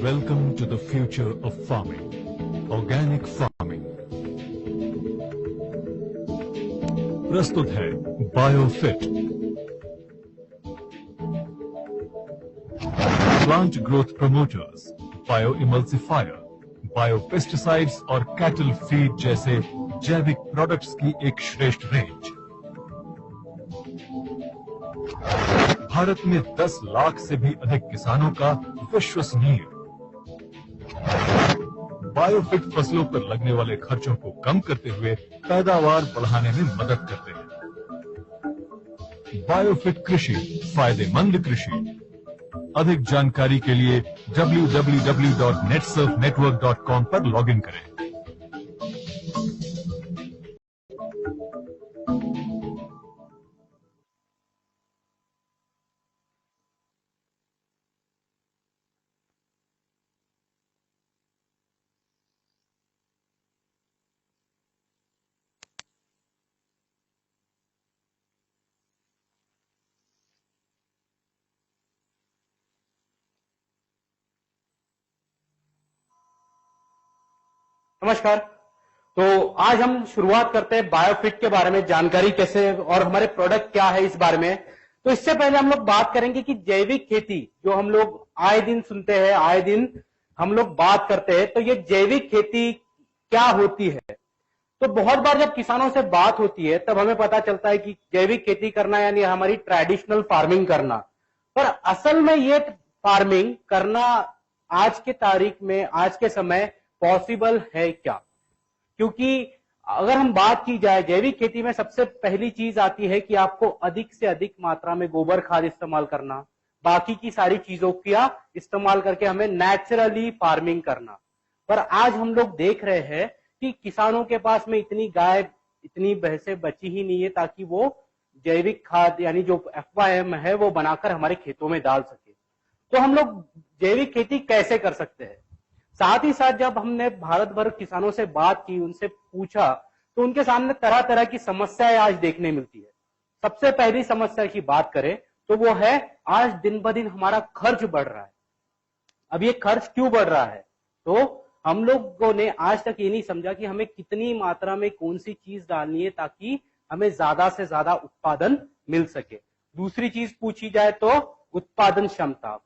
Welcome to the future of farming, organic farming. प्रस्तुत है Biofit, plant growth promoters, bio emulsifier, bio pesticides और cattle feed जैसे जैविक products की एक श्रेष्ठ रेंज। भारत में 10 लाख से भी अधिक किसानों का विश्वसनीय बायोफिट फसलों पर लगने वाले खर्चों को कम करते हुए पैदावार बढ़ाने में मदद करते हैं। बायोफिट कृषि, फायदेमंद कृषि। अधिक जानकारी के लिए www.netsurfnetwork.com पर लॉगिन करें। नमस्कार। तो आज हम शुरुआत करते हैं बायोफिट के बारे में, जानकारी कैसे और हमारे प्रोडक्ट क्या है इस बारे में। तो इससे पहले हम लोग बात करेंगे कि जैविक खेती जो हम लोग आए दिन सुनते हैं, आए दिन हम लोग बात करते हैं, तो ये जैविक खेती क्या होती है। तो बहुत बार जब किसानों से बात होती है तब हमें पता चलता है कि जैविक खेती करना यानी हमारी ट्रेडिशनल फार्मिंग करना, पर असल में ये फार्मिंग करना आज के तारीख में, आज के समय पॉसिबल है क्या। क्योंकि अगर हम बात की जाए जैविक खेती में, सबसे पहली चीज आती है कि आपको अधिक से अधिक मात्रा में गोबर खाद इस्तेमाल करना, बाकी की सारी चीजों का इस्तेमाल करके हमें नेचुरली फार्मिंग करना। पर आज हम लोग देख रहे हैं कि किसानों के पास में इतनी गाय, इतनी भैंसें बची ही नहीं है ताकि वो जैविक खाद यानी जो FYM है वो बनाकर हमारे खेतों में डाल सके। तो हम लोग जैविक खेती कैसे कर सकते हैं। साथ ही साथ जब हमने भारत भर किसानों से बात की, उनसे पूछा, तो उनके सामने तरह तरह की समस्याएं आज देखने मिलती है। सबसे पहली समस्या की बात करें तो वो है आज दिन ब दिन हमारा खर्च बढ़ रहा है। अब ये खर्च क्यों बढ़ रहा है, तो हम लोगों ने आज तक ये नहीं समझा कि हमें कितनी मात्रा में कौन सी चीज डालनी है ताकि हमें ज्यादा से ज्यादा उत्पादन मिल सके। दूसरी चीज पूछी जाए तो उत्पादन क्षमता।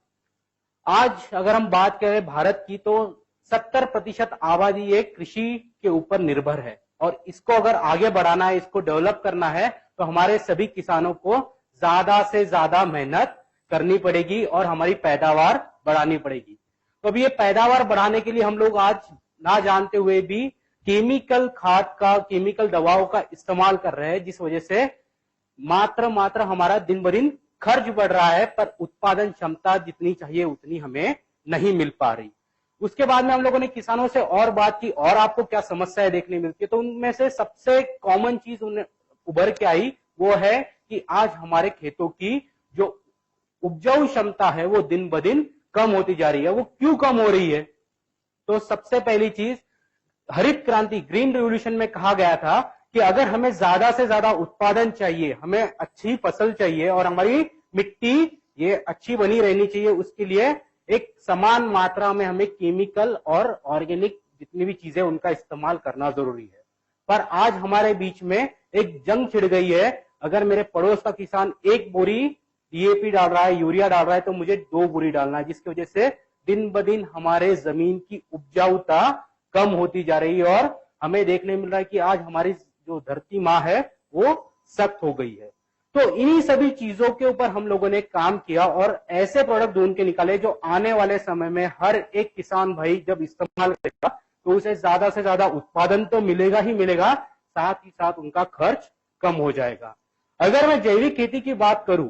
आज अगर हम बात करें भारत की तो 70% आबादी एक कृषि के ऊपर निर्भर है, और इसको अगर आगे बढ़ाना है, इसको डेवलप करना है, तो हमारे सभी किसानों को ज्यादा से ज्यादा मेहनत करनी पड़ेगी और हमारी पैदावार बढ़ानी पड़ेगी। तो अब ये पैदावार बढ़ाने के लिए हम लोग आज ना जानते हुए भी केमिकल खाद का, केमिकल दवाओं का इस्तेमाल कर रहे हैं, जिस वजह से मात्र हमारा दिन ब दिन खर्च बढ़ रहा है, पर उत्पादन क्षमता जितनी चाहिए उतनी हमें नहीं मिल पा रही। उसके बाद में हम लोगों ने किसानों से और बात की, और आपको क्या समस्याएं देखने मिलती है, तो उनमें से सबसे कॉमन चीज उन्हें उभर के आई वो है कि आज हमारे खेतों की जो उपजाऊ क्षमता है वो दिन ब दिन कम होती जा रही है। वो क्यों कम हो रही है, तो सबसे पहली चीज हरित क्रांति, ग्रीन रिवॉल्यूशन में कहा गया था कि अगर हमें ज्यादा से ज्यादा उत्पादन चाहिए, हमें अच्छी फसल चाहिए और हमारी मिट्टी ये अच्छी बनी रहनी चाहिए, उसके लिए एक समान मात्रा में हमें केमिकल और ऑर्गेनिक जितनी भी चीजें उनका इस्तेमाल करना जरूरी है। पर आज हमारे बीच में एक जंग छिड़ गई है। अगर मेरे पड़ोस का किसान 1 बोरी DAP डाल रहा है, यूरिया डाल रहा है, तो मुझे 2 बोरी डालना है, जिसकी वजह से दिन ब दिन हमारे जमीन की उपजाऊता कम होती जा रही है और हमें देखने मिल रहा है कि आज हमारी जो धरती माँ है वो सख्त हो गई है। तो इन्हीं सभी चीजों के ऊपर हम लोगों ने काम किया और ऐसे प्रोडक्ट ढूंढ के निकाले जो आने वाले समय में हर एक किसान भाई जब इस्तेमाल करेगा तो उसे ज्यादा से ज्यादा उत्पादन तो मिलेगा ही मिलेगा, साथ ही साथ उनका खर्च कम हो जाएगा। अगर मैं जैविक खेती की बात करूं,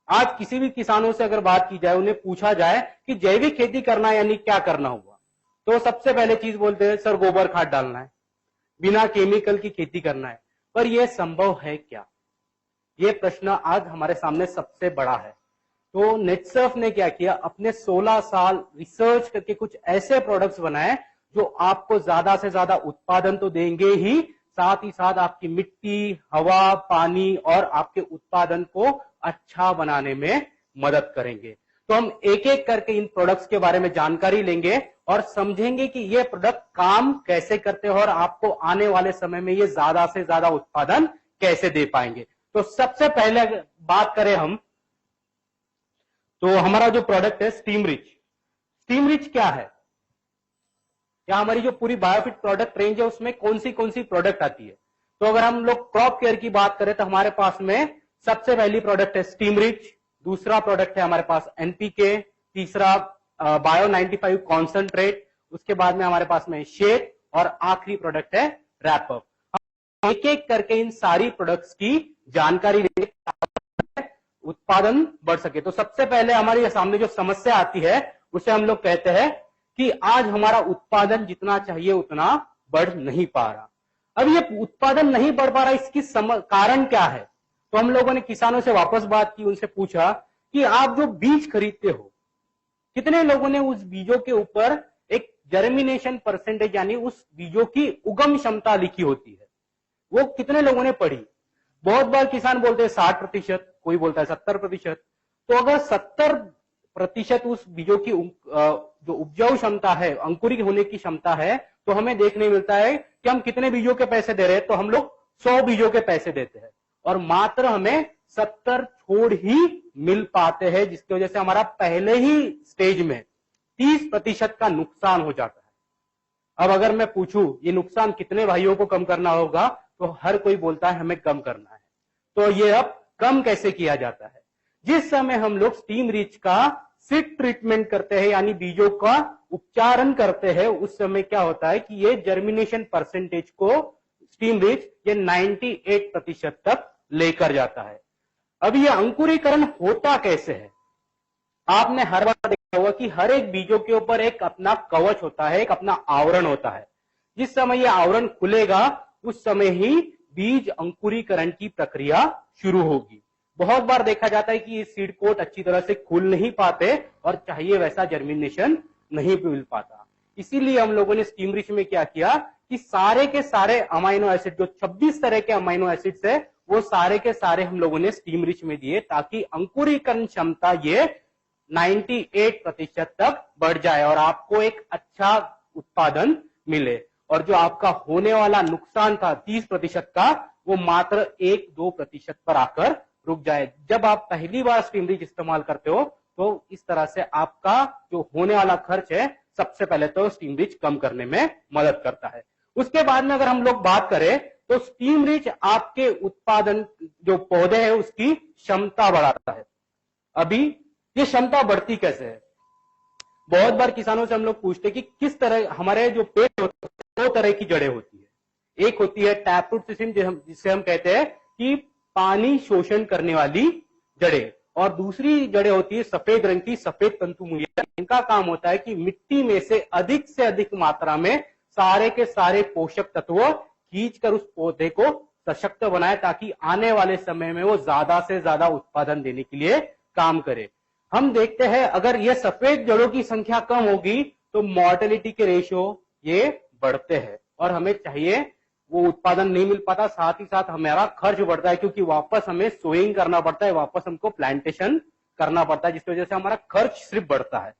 आज किसी भी किसानों से अगर बात की जाए, उन्हें पूछा जाए कि जैविक खेती करना यानी क्या करना होगा, तो सबसे पहले चीज बोलते हैं सर गोबर खाद डालना है, बिना केमिकल की खेती करना है। पर यह संभव है क्या, ये प्रश्न आज हमारे सामने सबसे बड़ा है। तो नेटसर्फ ने क्या किया, अपने 16 साल रिसर्च करके कुछ ऐसे प्रोडक्ट्स बनाए जो आपको ज्यादा से ज्यादा उत्पादन तो देंगे ही, साथ ही साथ आपकी मिट्टी, हवा, पानी और आपके उत्पादन को अच्छा बनाने में मदद करेंगे। तो हम एक एक करके इन प्रोडक्ट्स के बारे में जानकारी लेंगे और समझेंगे कि ये प्रोडक्ट काम कैसे करते हैं और आपको आने वाले समय में ये ज्यादा से ज्यादा उत्पादन कैसे दे पाएंगे। तो सबसे पहले बात करें हम, तो हमारा जो प्रोडक्ट है स्टीम रिच। स्टीम रिच क्या है, या हमारी जो पूरी बायोफिट प्रोडक्ट रेंज है उसमें कौन सी प्रोडक्ट आती है। तो अगर हम लोग क्रॉप केयर की बात करें तो हमारे पास में सबसे पहली प्रोडक्ट है स्टीम रिच, दूसरा प्रोडक्ट है हमारे पास एनपीके, तीसरा बायो 95 कॉन्सेंट्रेट, उसके बाद में हमारे पास में शेक और आखिरी प्रोडक्ट है रैपअप। एक एक करके इन सारी प्रोडक्ट्स की जानकारी लेंगे, उत्पादन बढ़ सके। तो सबसे पहले हमारे सामने जो समस्या आती है उसे हम लोग कहते हैं कि आज हमारा उत्पादन जितना चाहिए उतना बढ़ नहीं पा रहा। अब ये उत्पादन नहीं बढ़ पा रहा, इसकी कारण क्या है। तो हम लोगों ने किसानों से वापस बात की, उनसे पूछा कि आप जो बीज खरीदते हो, कितने लोगों ने उस बीजों के ऊपर एक जर्मिनेशन परसेंटेज यानी उस बीजों की उगम क्षमता लिखी होती है, वो कितने लोगों ने पढ़ी। बहुत बार किसान बोलते हैं 60%, कोई बोलता है 70%। तो अगर 70% उस बीजों की जो उपजाऊ क्षमता है, अंकुरित होने की क्षमता है, तो हमें देखने मिलता है कि हम कितने बीजों के पैसे दे रहे हैं। तो हम लोग 100 बीजों के पैसे देते हैं और मात्र हमें 70 छोड़ ही मिल पाते हैं, जिसकी वजह से हमारा पहले ही स्टेज में 30% का नुकसान हो जाता है। अब अगर मैं पूछूं ये नुकसान कितने भाइयों को कम करना होगा, तो हर कोई बोलता है हमें कम करना है। तो ये अब कम कैसे किया जाता है। जिस समय हम लोग स्टीम रिच का सीड ट्रीटमेंट करते हैं यानी बीजों का उपचारण करते हैं, उस समय क्या होता है कि ये जर्मिनेशन परसेंटेज को स्टीम रिच ये 98% तक लेकर जाता है। अब ये अंकुरीकरण होता कैसे है। आपने हर बार देखा होगा कि हर एक बीजों के ऊपर एक अपना कवच होता है, एक अपना आवरण होता है। जिस समय ये आवरण खुलेगा उस समय ही बीज अंकुरीकरण की प्रक्रिया शुरू होगी। बहुत बार देखा जाता है कि ये सीड कोट अच्छी तरह से खुल नहीं पाते और चाहिए वैसा जर्मिनेशन नहीं मिल पाता। इसीलिए हम लोगों ने स्टीम रिच में क्या किया कि सारे के सारे अमाइनो एसिड, जो 26 तरह के अमाइनो एसिड्स है, वो सारे के सारे हम लोगों ने स्टीम रिच में दिए ताकि अंकुरीकरण क्षमता ये 98% तक बढ़ जाए और आपको एक अच्छा उत्पादन मिले। और जो आपका होने वाला नुकसान था 30% का, वो मात्र 1-2% पर आकर रुक जाए। जब आप पहली बार स्टीम रिच इस्तेमाल करते हो तो इस तरह से आपका जो होने वाला खर्च है, सबसे पहले तो स्टीम रिच कम करने में मदद करता है। उसके बाद में अगर हम लोग बात करें तो स्टीम रिच आपके उत्पादन जो पौधे हैं उसकी क्षमता बढ़ाता है। अभी ये क्षमता बढ़ती कैसे है। बहुत बार किसानों से हम लोग पूछते हैं कि किस तरह हमारे जो पेड़ होते हैं, 2 तरह की जड़ें होती है। एक होती है टैप रूट सिस्टम, जिसे हम कहते हैं कि पानी शोषण करने वाली जड़ें, और दूसरी जड़ें होती है सफेद रंग की सफेद तंतुमुलिया। इनका काम होता है कि मिट्टी में से अधिक मात्रा में सारे के सारे पोषक तत्व खींचकर उस पौधे को सशक्त बनाए ताकि आने वाले समय में वो ज्यादा से ज्यादा उत्पादन देने के लिए काम करे। हम देखते हैं अगर ये सफेद जड़ों की संख्या कम होगी तो मॉर्टेलिटी के रेशियो ये बढ़ते हैं और हमें चाहिए वो उत्पादन नहीं मिल पाता। साथ ही साथ हमारा खर्च बढ़ता है क्योंकि वापस हमें सोइंग करना पड़ता है, वापस हमको प्लांटेशन करना पड़ता है, जिसकी वजह से हमारा खर्च सिर्फ बढ़ता है।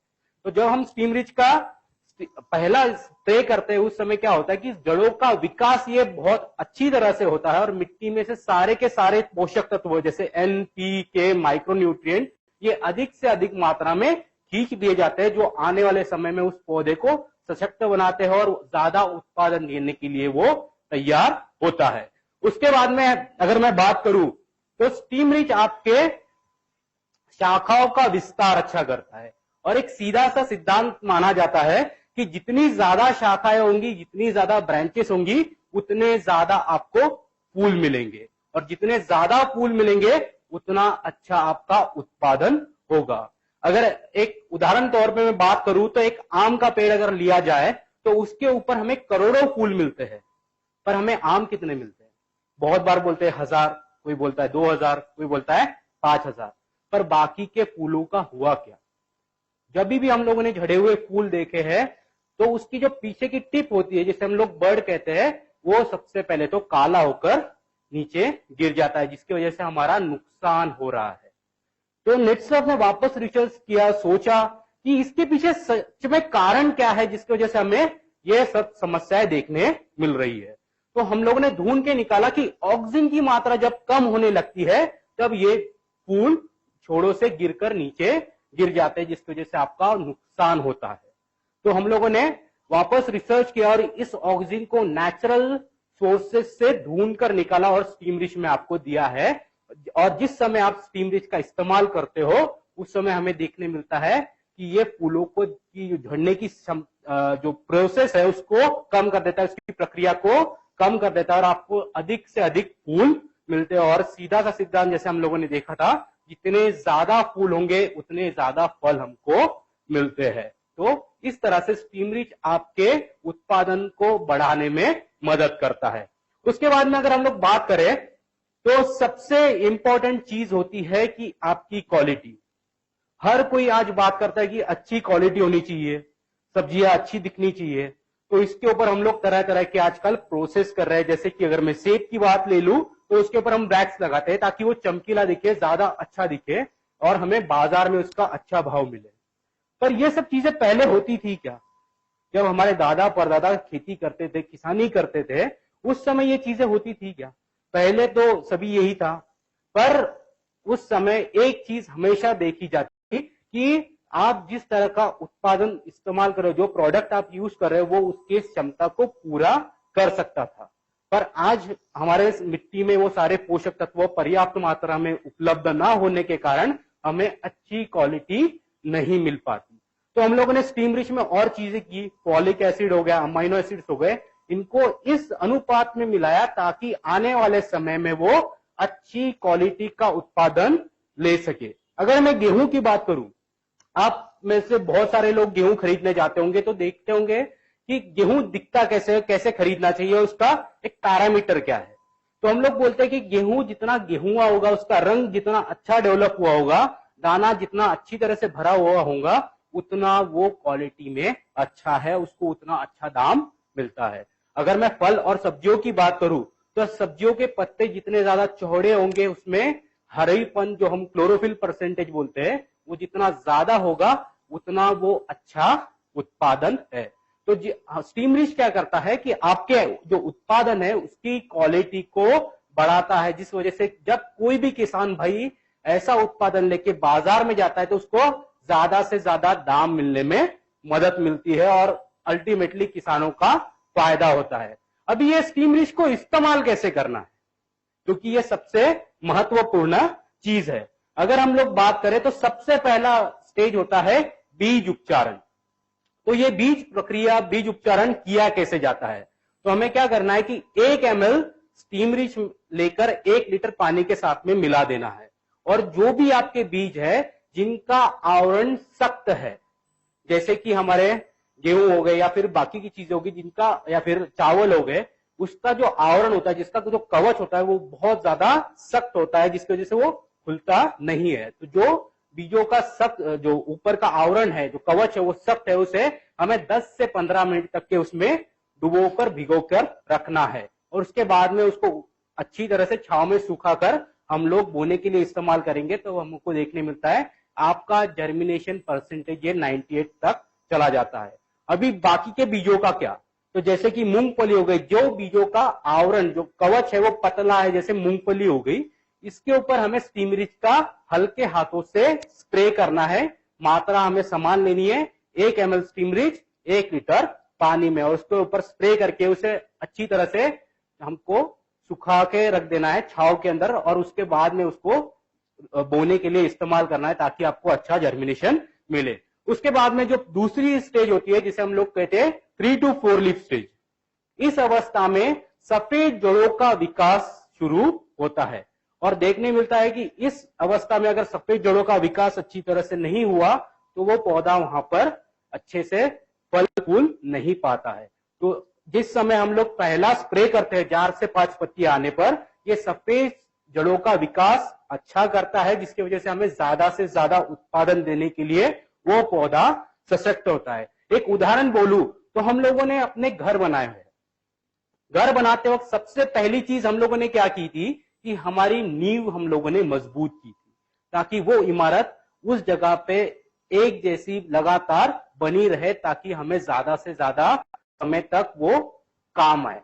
तो जब हम स्टीम रिच का पहला स्प्रे करते हैं उस समय क्या होता है कि जड़ों का विकास ये बहुत अच्छी तरह से होता है और मिट्टी में से सारे के सारे पोषक तत्व जैसे NPK, माइक्रोन्यूट्रिएंट, ये अधिक से अधिक मात्रा में खींच दिए जाते हैं, जो आने वाले समय में उस पौधे को सशक्त बनाते हैं और ज्यादा उत्पादन देने के लिए वो तैयार होता है। उसके बाद में अगर मैं बात करूं तो स्टीम रिच आपके शाखाओं का विस्तार अच्छा करता है और एक सीधा सा सिद्धांत माना जाता है कि जितनी ज्यादा शाखाएं होंगी, जितनी ज्यादा ब्रांचेस होंगी, उतने ज्यादा आपको फूल मिलेंगे और जितने ज्यादा फूल मिलेंगे उतना अच्छा आपका उत्पादन होगा। अगर एक उदाहरण तौर पे मैं बात करूं तो एक आम का पेड़ अगर लिया जाए तो उसके ऊपर हमें करोड़ों फूल मिलते हैं, पर हमें आम कितने मिलते हैं। बहुत बार बोलते हैं 1000, कोई बोलता है 2000, कोई बोलता है 5000, पर बाकी के फूलों का हुआ क्या। जब भी हम लोगों ने झड़े हुए फूल देखे हैं तो उसकी जो पीछे की टिप होती है जिसे हम लोग बर्ड कहते हैं, वो सबसे पहले तो काला होकर नीचे गिर जाता है, जिसकी वजह से हमारा नुकसान हो रहा है। तो नेटसर्फ ने वापस रिसर्च किया, सोचा कि इसके पीछे सच में कारण क्या है जिसकी वजह से हमें यह सब समस्याएं देखने मिल रही है। तो हम लोगों ने ढूंढ के निकाला कि ऑक्सीजन की मात्रा जब कम होने लगती है तब ये फूल छोड़ों से गिरकर नीचे गिर जाते हैं, जिसकी वजह से आपका नुकसान होता है। तो हम लोगों ने वापस रिसर्च किया और इस ऑक्सीजन को नेचुरल सोर्सेज से ढूंढकर निकाला और स्टीम रिच में आपको दिया है। और जिस समय आप स्टीम रिच का इस्तेमाल करते हो उस समय हमें देखने मिलता है कि ये फूलों को की झड़ने की जो प्रोसेस है उसको कम कर देता है, उसकी प्रक्रिया को कम कर देता है और आपको अधिक से अधिक फूल मिलते हैं। और सीधा सा सिद्धांत जैसे हम लोगों ने देखा था, जितने ज्यादा फूल होंगे उतने ज्यादा फल हमको मिलते हैं। तो इस तरह से स्टीम रिच आपके उत्पादन को बढ़ाने में मदद करता है। उसके बाद में अगर हम लोग बात करें तो सबसे इंपॉर्टेंट चीज होती है कि आपकी क्वालिटी। हर कोई आज बात करता है कि अच्छी क्वालिटी होनी चाहिए, सब्जियां अच्छी दिखनी चाहिए। तो इसके ऊपर हम लोग तरह तरह के आजकल प्रोसेस कर रहे हैं। जैसे कि अगर मैं सेब की बात ले लूं तो उसके ऊपर हम ब्रैक्स लगाते हैं ताकि वो चमकीला दिखे, ज्यादा अच्छा दिखे और हमें बाजार में उसका अच्छा भाव मिले। पर ये सब चीजें पहले होती थी क्या? जब हमारे दादा परदादा खेती करते थे, किसानी करते थे, उस समय ये चीजें होती थी क्या? पहले तो सभी यही था। पर उस समय एक चीज हमेशा देखी जाती थी कि आप जिस तरह का उत्पादन इस्तेमाल कर रहे हो, जो प्रोडक्ट आप यूज कर रहे हो, वो उसकी क्षमता को पूरा कर सकता था। पर आज हमारे मिट्टी में वो सारे पोषक तत्व पर्याप्त मात्रा में उपलब्ध ना होने के कारण हमें अच्छी क्वालिटी नहीं मिल पाती। तो हम लोगों ने स्टीम रिच में और चीजें की, फॉलिक एसिड हो गया, अमाइनो एसिड्स हो गए, इनको इस अनुपात में मिलाया ताकि आने वाले समय में वो अच्छी क्वालिटी का उत्पादन ले सके। अगर मैं गेहूं की बात करूं, आप में से बहुत सारे लोग गेहूं खरीदने जाते होंगे तो देखते होंगे कि गेहूं दिखता कैसे है, कैसे खरीदना चाहिए, उसका एक पैरामीटर क्या है। तो हम लोग बोलते हैं कि गेहूं जितना गेहूं होगा, उसका रंग जितना अच्छा डेवलप हुआ होगा, दाना जितना अच्छी तरह से भरा हुआ होगा, उतना वो क्वालिटी में अच्छा है, उसको उतना अच्छा दाम मिलता है। अगर मैं फल और सब्जियों की बात करूं तो सब्जियों के पत्ते जितने ज्यादा चौड़े होंगे उसमें हरेपन, जो हम क्लोरोफिल परसेंटेज बोलते हैं, वो जितना ज्यादा होगा उतना वो अच्छा उत्पादन है। तो स्टीम रिच क्या करता है कि आपके जो उत्पादन है उसकी क्वालिटी को बढ़ाता है, जिस वजह से जब कोई भी किसान भाई ऐसा उत्पादन लेके बाजार में जाता है तो उसको ज्यादा से ज्यादा दाम मिलने में मदद मिलती है और अल्टीमेटली किसानों का फायदा होता है। अभी ये स्टीम रिच को इस्तेमाल कैसे करना है, क्योंकि ये सबसे महत्वपूर्ण चीज है। अगर हम लोग बात करें तो सबसे पहला स्टेज होता है बीज उपचारण। तो ये बीज प्रक्रिया, बीज उपचारण किया कैसे जाता है? तो हमें क्या करना है कि 1 ml स्टीम रिच लेकर 1 लीटर पानी के साथ में मिला देना है। और जो भी आपके बीज है जिनका आवरण सख्त है, जैसे कि हमारे गेहूं हो गए या फिर बाकी की चीजें होगी जिनका, या फिर चावल हो गए, उसका जो आवरण होता है, जिसका जो कवच होता है वो बहुत ज्यादा सख्त होता है, जिसकी वजह से वो खुलता नहीं है। तो जो बीजों का सख्त, जो ऊपर का आवरण है, जो कवच है वो सख्त है, उसे हमें 10 से 15 मिनट तक के उसमें डुबोकर भिगोकर रखना है। और उसके बाद में उसको अच्छी तरह से छांव में सुखाकर हम लोग बोने के लिए इस्तेमाल करेंगे। तो हमको देखने मिलता है आपका जर्मिनेशन परसेंटेज ये 98 तक चला जाता है। अभी बाकी के बीजों का क्या? तो जैसे कि मूंगफली हो गई, जो बीजों का आवरण, जो कवच है वो पतला है, जैसे मूंगफली हो गई, इसके ऊपर हमें स्टीम रिच का हल्के हाथों से स्प्रे करना है। मात्रा हमें समान लेनी है, 1 ml स्टीम रिच 1 लीटर पानी में, और उसके ऊपर स्प्रे करके उसे अच्छी तरह से हमको सुखा के रख देना है छांव के अंदर, और उसके बाद में उसको बोने के लिए इस्तेमाल करना है ताकि आपको अच्छा जर्मिनेशन मिले। उसके बाद में जो दूसरी स्टेज होती है जिसे हम लोग कहते हैं 3 to 4 लीफ स्टेज, इस अवस्था में सफेद जड़ों का विकास शुरू होता है। और देखने मिलता है कि इस अवस्था में अगर सफेद जड़ों का विकास अच्छी तरह से नहीं हुआ तो वो पौधा वहां पर अच्छे से फल फूल नहीं पाता है। तो जिस समय हम लोग पहला स्प्रे करते हैं 4 से 5 पत्तियां आने पर, ये सफेद जड़ों का विकास अच्छा करता है, जिसकी वजह से हमें ज्यादा से ज्यादा उत्पादन देने के लिए वो पौधा सशक्त होता है। एक उदाहरण बोलूं तो हम लोगों ने अपने घर बनाए हुए, घर बनाते वक्त सबसे पहली चीज हम लोगों ने क्या की थी कि हमारी नींव हम लोगों ने मजबूत की थी। ताकि वो इमारत उस जगह पे एक जैसी लगातार बनी रहे, ताकि हमें ज्यादा से ज्यादा समय तक वो काम आए।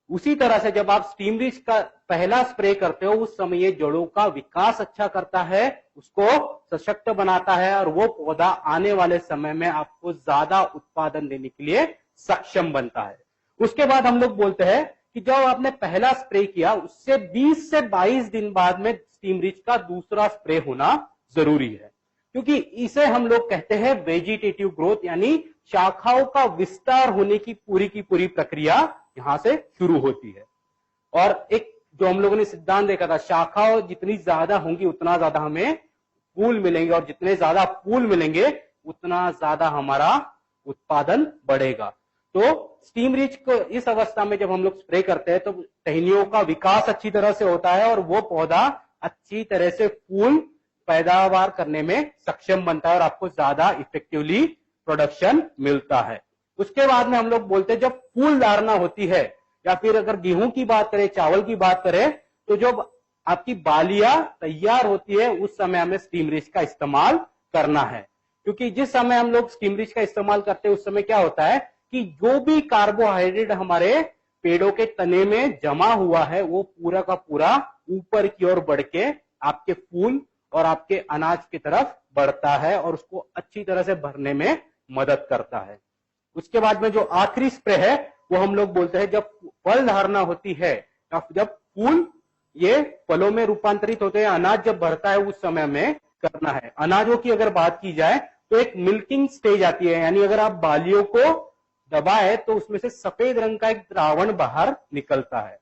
उसी तरह से जब आप स्टीम रिच का पहला स्प्रे करते हो, उस समय ये जड़ों का विकास अच्छा करता है, उसको सशक्त बनाता है, और वो पौधा आने वाले समय में आपको ज्यादा उत्पादन देने के लिए सक्षम बनता है। उसके बाद हम लोग बोलते हैं कि जब आपने पहला स्प्रे किया, उससे 20 से 22 दिन बाद में स्टीम रिच का दूसरा स्प्रे होना जरूरी है, क्योंकि इसे हम लोग कहते हैं वेजिटेटिव ग्रोथ, यानी शाखाओं का विस्तार होने की पूरी प्रक्रिया यहां से शुरू होती है। और एक जो हम लोगों ने सिद्धांत देखा था, शाखाओं जितनी ज्यादा होंगी उतना ज्यादा हमें फूल मिलेंगे, और जितने ज्यादा फूल मिलेंगे उतना ज्यादा हमारा उत्पादन बढ़ेगा। तो स्टीम रिच को इस अवस्था में जब हम लोग स्प्रे करते हैं तो टहनियों का विकास अच्छी तरह से होता है, और वो पौधा अच्छी तरह से फूल पैदावार करने में सक्षम बनता है, और आपको ज्यादा इफेक्टिवली प्रोडक्शन मिलता है। उसके बाद में हम लोग बोलते हैं जब फूल धारणा होती है, या फिर अगर गेहूं की बात करें, चावल की बात करें, तो जब आपकी बालियां तैयार होती है उस समय हमें स्टीम रिच का इस्तेमाल करना है। क्योंकि जिस समय हम लोग स्टीम रिच का इस्तेमाल करते हैं उस समय क्या होता है कि जो भी कार्बोहाइड्रेट हमारे पेड़ों के तने में जमा हुआ है वो पूरा का पूरा ऊपर की ओर बढ़ के आपके फूल और आपके अनाज की तरफ बढ़ता है, और उसको अच्छी तरह से भरने में मदद करता है। उसके बाद में जो आखिरी स्प्रे है वो हम लोग बोलते हैं जब फल धारणा होती है, जब फूल ये फलों में रूपांतरित होते हैं, अनाज जब बढ़ता है उस समय में करना है। अनाजों की अगर बात की जाए तो एक मिल्किंग स्टेज आती है, यानी अगर आप बालियों को दबाए तो उसमें से सफेद रंग का एक द्रावण बाहर निकलता है।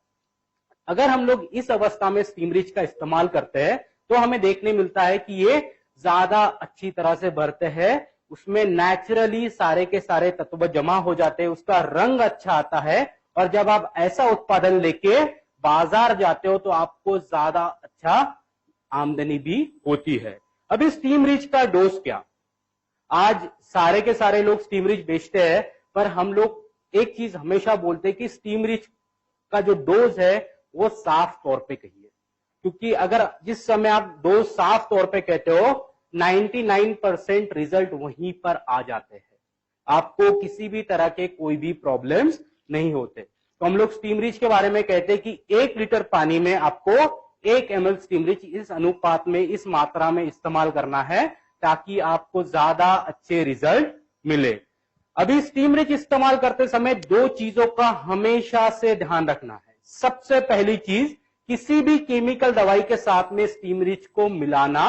अगर हम लोग इस अवस्था में स्टीम रिच का इस्तेमाल करते हैं तो हमें देखने मिलता है कि ये ज्यादा अच्छी तरह से भरते हैं, उसमें नेचुरली सारे के सारे तत्व जमा हो जाते हैं, उसका रंग अच्छा आता है, और जब आप ऐसा उत्पादन लेके बाजार जाते हो तो आपको ज्यादा अच्छा आमदनी भी होती है। अभी स्टीम रिच का डोज क्या? आज सारे के सारे लोग स्टीम रिच बेचते हैं, पर हम लोग एक चीज हमेशा बोलते हैं कि स्टीम रिच का जो डोज है वो साफ तौर पे कहिए, क्योंकि अगर जिस समय आप डोज साफ तौर पे कहते हो 99% रिजल्ट वहीं पर आ जाते हैं, आपको किसी भी तरह के कोई भी प्रॉब्लम्स नहीं होते। तो हम लोग स्टीम रिच के बारे में कहते हैं कि 1 लीटर पानी में आपको 1 ml स्टीम रिच इस अनुपात में, इस मात्रा में इस्तेमाल करना है, ताकि आपको ज्यादा अच्छे रिजल्ट मिले। अभी स्टीम रिच इस्तेमाल करते समय 2 चीजों का हमेशा से ध्यान रखना है। सबसे पहली चीज, किसी भी केमिकल दवाई के साथ में स्टीम रिच को मिलाना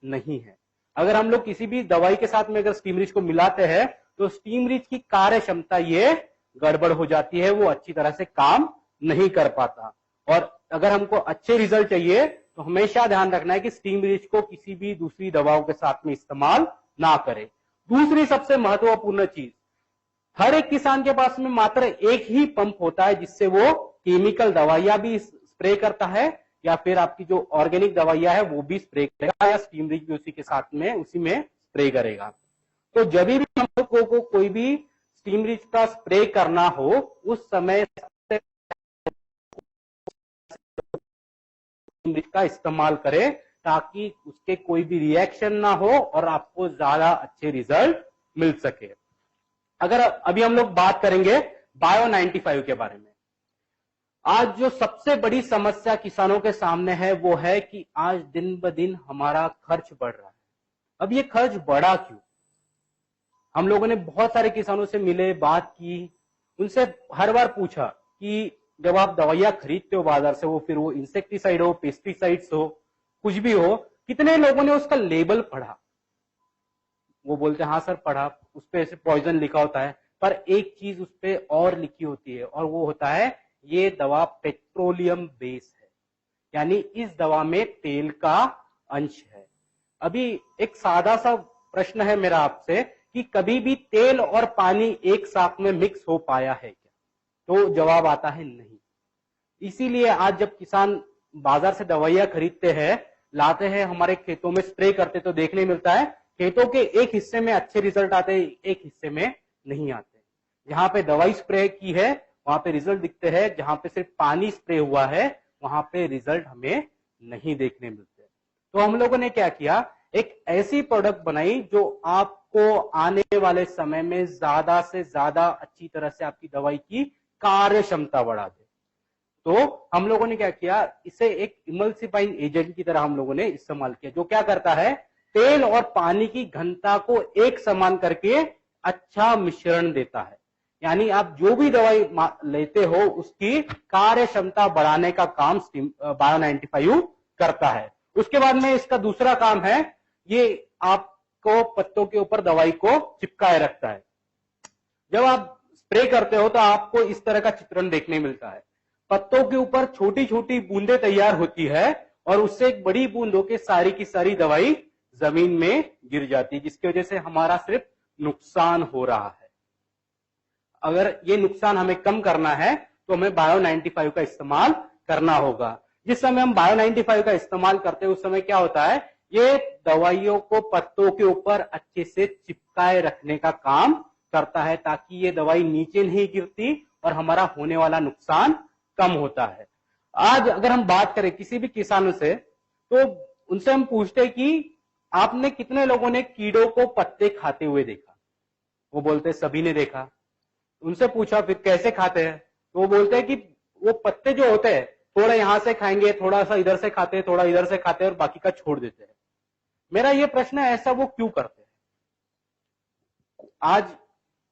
नहीं है। अगर हम लोग किसी भी दवाई के साथ में अगर स्टीम रिच को मिलाते हैं तो स्टीम रिच की कार्य क्षमता ये गड़बड़ हो जाती है, वो अच्छी तरह से काम नहीं कर पाता। और अगर हमको अच्छे रिजल्ट चाहिए तो हमेशा ध्यान रखना है कि स्टीम रिच को किसी भी दूसरी दवाओं के साथ में इस्तेमाल ना करें। दूसरी सबसे महत्वपूर्ण चीज, हर एक किसान के पास में मात्र एक ही पंप होता है जिससे वो केमिकल दवाइयां भी स्प्रे करता है, या फिर आपकी जो ऑर्गेनिक दवाइयां है वो भी स्प्रे करेगा, या स्टीम रिच भी उसी के साथ में उसी में स्प्रे करेगा। तो जब भी हम लोगों को कोई भी स्टीम रिच का स्प्रे करना हो उस समय स्टीम रिच का इस्तेमाल करें, ताकि उसके कोई भी रिएक्शन ना हो और आपको ज्यादा अच्छे रिजल्ट मिल सके। अगर अभी हम लोग बात करेंगे बायो 95 के बारे में, आज जो सबसे बड़ी समस्या किसानों के सामने है वो है कि आज दिन ब दिन हमारा खर्च बढ़ रहा है। अब ये खर्च बढ़ा क्यों? हम लोगों ने बहुत सारे किसानों से मिले, बात की, उनसे हर बार पूछा कि जब आप दवाइयां खरीदते हो बाजार से, वो फिर वो इंसेक्टिसाइड हो, पेस्टिसाइड्स हो, कुछ भी हो, कितने लोगों ने उसका लेबल पढ़ा? वो बोलते हैं हाँ सर पढ़ा, उस पे ऐसे पॉइजन लिखा होता है, पर एक चीज उस पे और लिखी होती है, और वो होता है ये दवा पेट्रोलियम बेस है, यानी इस दवा में तेल का अंश है। अभी एक सादा सा प्रश्न है मेरा आपसे कि कभी भी तेल और पानी एक साथ में मिक्स हो पाया है क्या? तो जवाब आता है नहीं। इसीलिए आज जब किसान बाजार से दवाइयां खरीदते हैं, लाते हैं, हमारे खेतों में स्प्रे करते, तो देखने मिलता है खेतों के एक हिस्से में अच्छे रिजल्ट आते हैं, एक हिस्से में नहीं आते। जहां पे दवाई स्प्रे की है वहां पे रिजल्ट दिखते हैं, जहां पे सिर्फ पानी स्प्रे हुआ है वहां पे रिजल्ट हमें नहीं देखने मिलते। तो हम लोगों ने क्या किया, एक ऐसी प्रोडक्ट बनाई जो आपको आने वाले समय में ज्यादा से ज्यादा अच्छी तरह से आपकी दवाई की कार्य क्षमता बढ़ा दे। तो हम लोगों ने क्या किया, इसे एक इमल्सिफाइंग एजेंट की तरह हम लोगों ने इस्तेमाल किया, जो क्या करता है, तेल और पानी की घनता को एक समान करके अच्छा मिश्रण देता है। यानी आप जो भी दवाई लेते हो उसकी कार्य क्षमता बढ़ाने का काम बायो 95 करता है। उसके बाद में इसका दूसरा काम है, ये आपको पत्तों के ऊपर दवाई को चिपकाए रखता है। जब आप स्प्रे करते हो तो आपको इस तरह का चित्रण देखने मिलता है, पत्तों के ऊपर छोटी छोटी बूंदें तैयार होती है और उससे एक बड़ी बूंद होकर सारी की सारी दवाई जमीन में गिर जाती है, जिसकी वजह से हमारा सिर्फ नुकसान हो रहा है। अगर ये नुकसान हमें कम करना है तो हमें बायो 95 का इस्तेमाल करना होगा। जिस समय हम बायो 95 का इस्तेमाल करते हैं उस समय क्या होता है, ये दवाइयों को पत्तों के ऊपर अच्छे से चिपकाए रखने का काम करता है, ताकि ये दवाई नीचे नहीं गिरती और हमारा होने वाला नुकसान कम होता है। आज अगर हम बात करें किसी भी किसानों से, तो उनसे हम पूछते हैं कि आपने कितने लोगों ने कीड़ों को पत्ते खाते हुए देखा? वो बोलते सभी ने देखा। उनसे पूछा फिर कैसे खाते हैं, तो वो बोलते हैं कि वो पत्ते जो होते हैं थोड़ा यहां से खाएंगे, थोड़ा सा इधर से खाते हैं, थोड़ा इधर से खाते हैं और बाकी का छोड़ देते हैं। मेरा ये प्रश्न है, ऐसा वो क्यों करते हैं? आज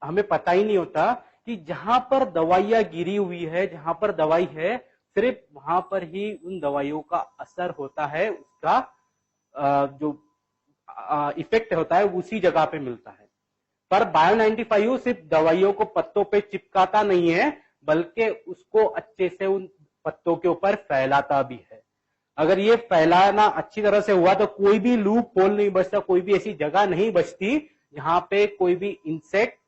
हमें पता ही नहीं होता कि जहां पर दवाइयां गिरी हुई है, जहां पर दवाई है, सिर्फ वहां पर ही उन दवाइयों का असर होता है, उसका जो इफेक्ट होता है उसी जगह पे मिलता है। पर बायो 95 सिर्फ दवाइयों को पत्तों पे चिपकाता नहीं है, बल्कि उसको अच्छे से उन पत्तों के ऊपर फैलाता भी है। अगर ये फैलाना अच्छी तरह से हुआ तो कोई भी लूप होल नहीं बचता, कोई भी ऐसी जगह नहीं बचती जहां पे कोई भी इंसेक्ट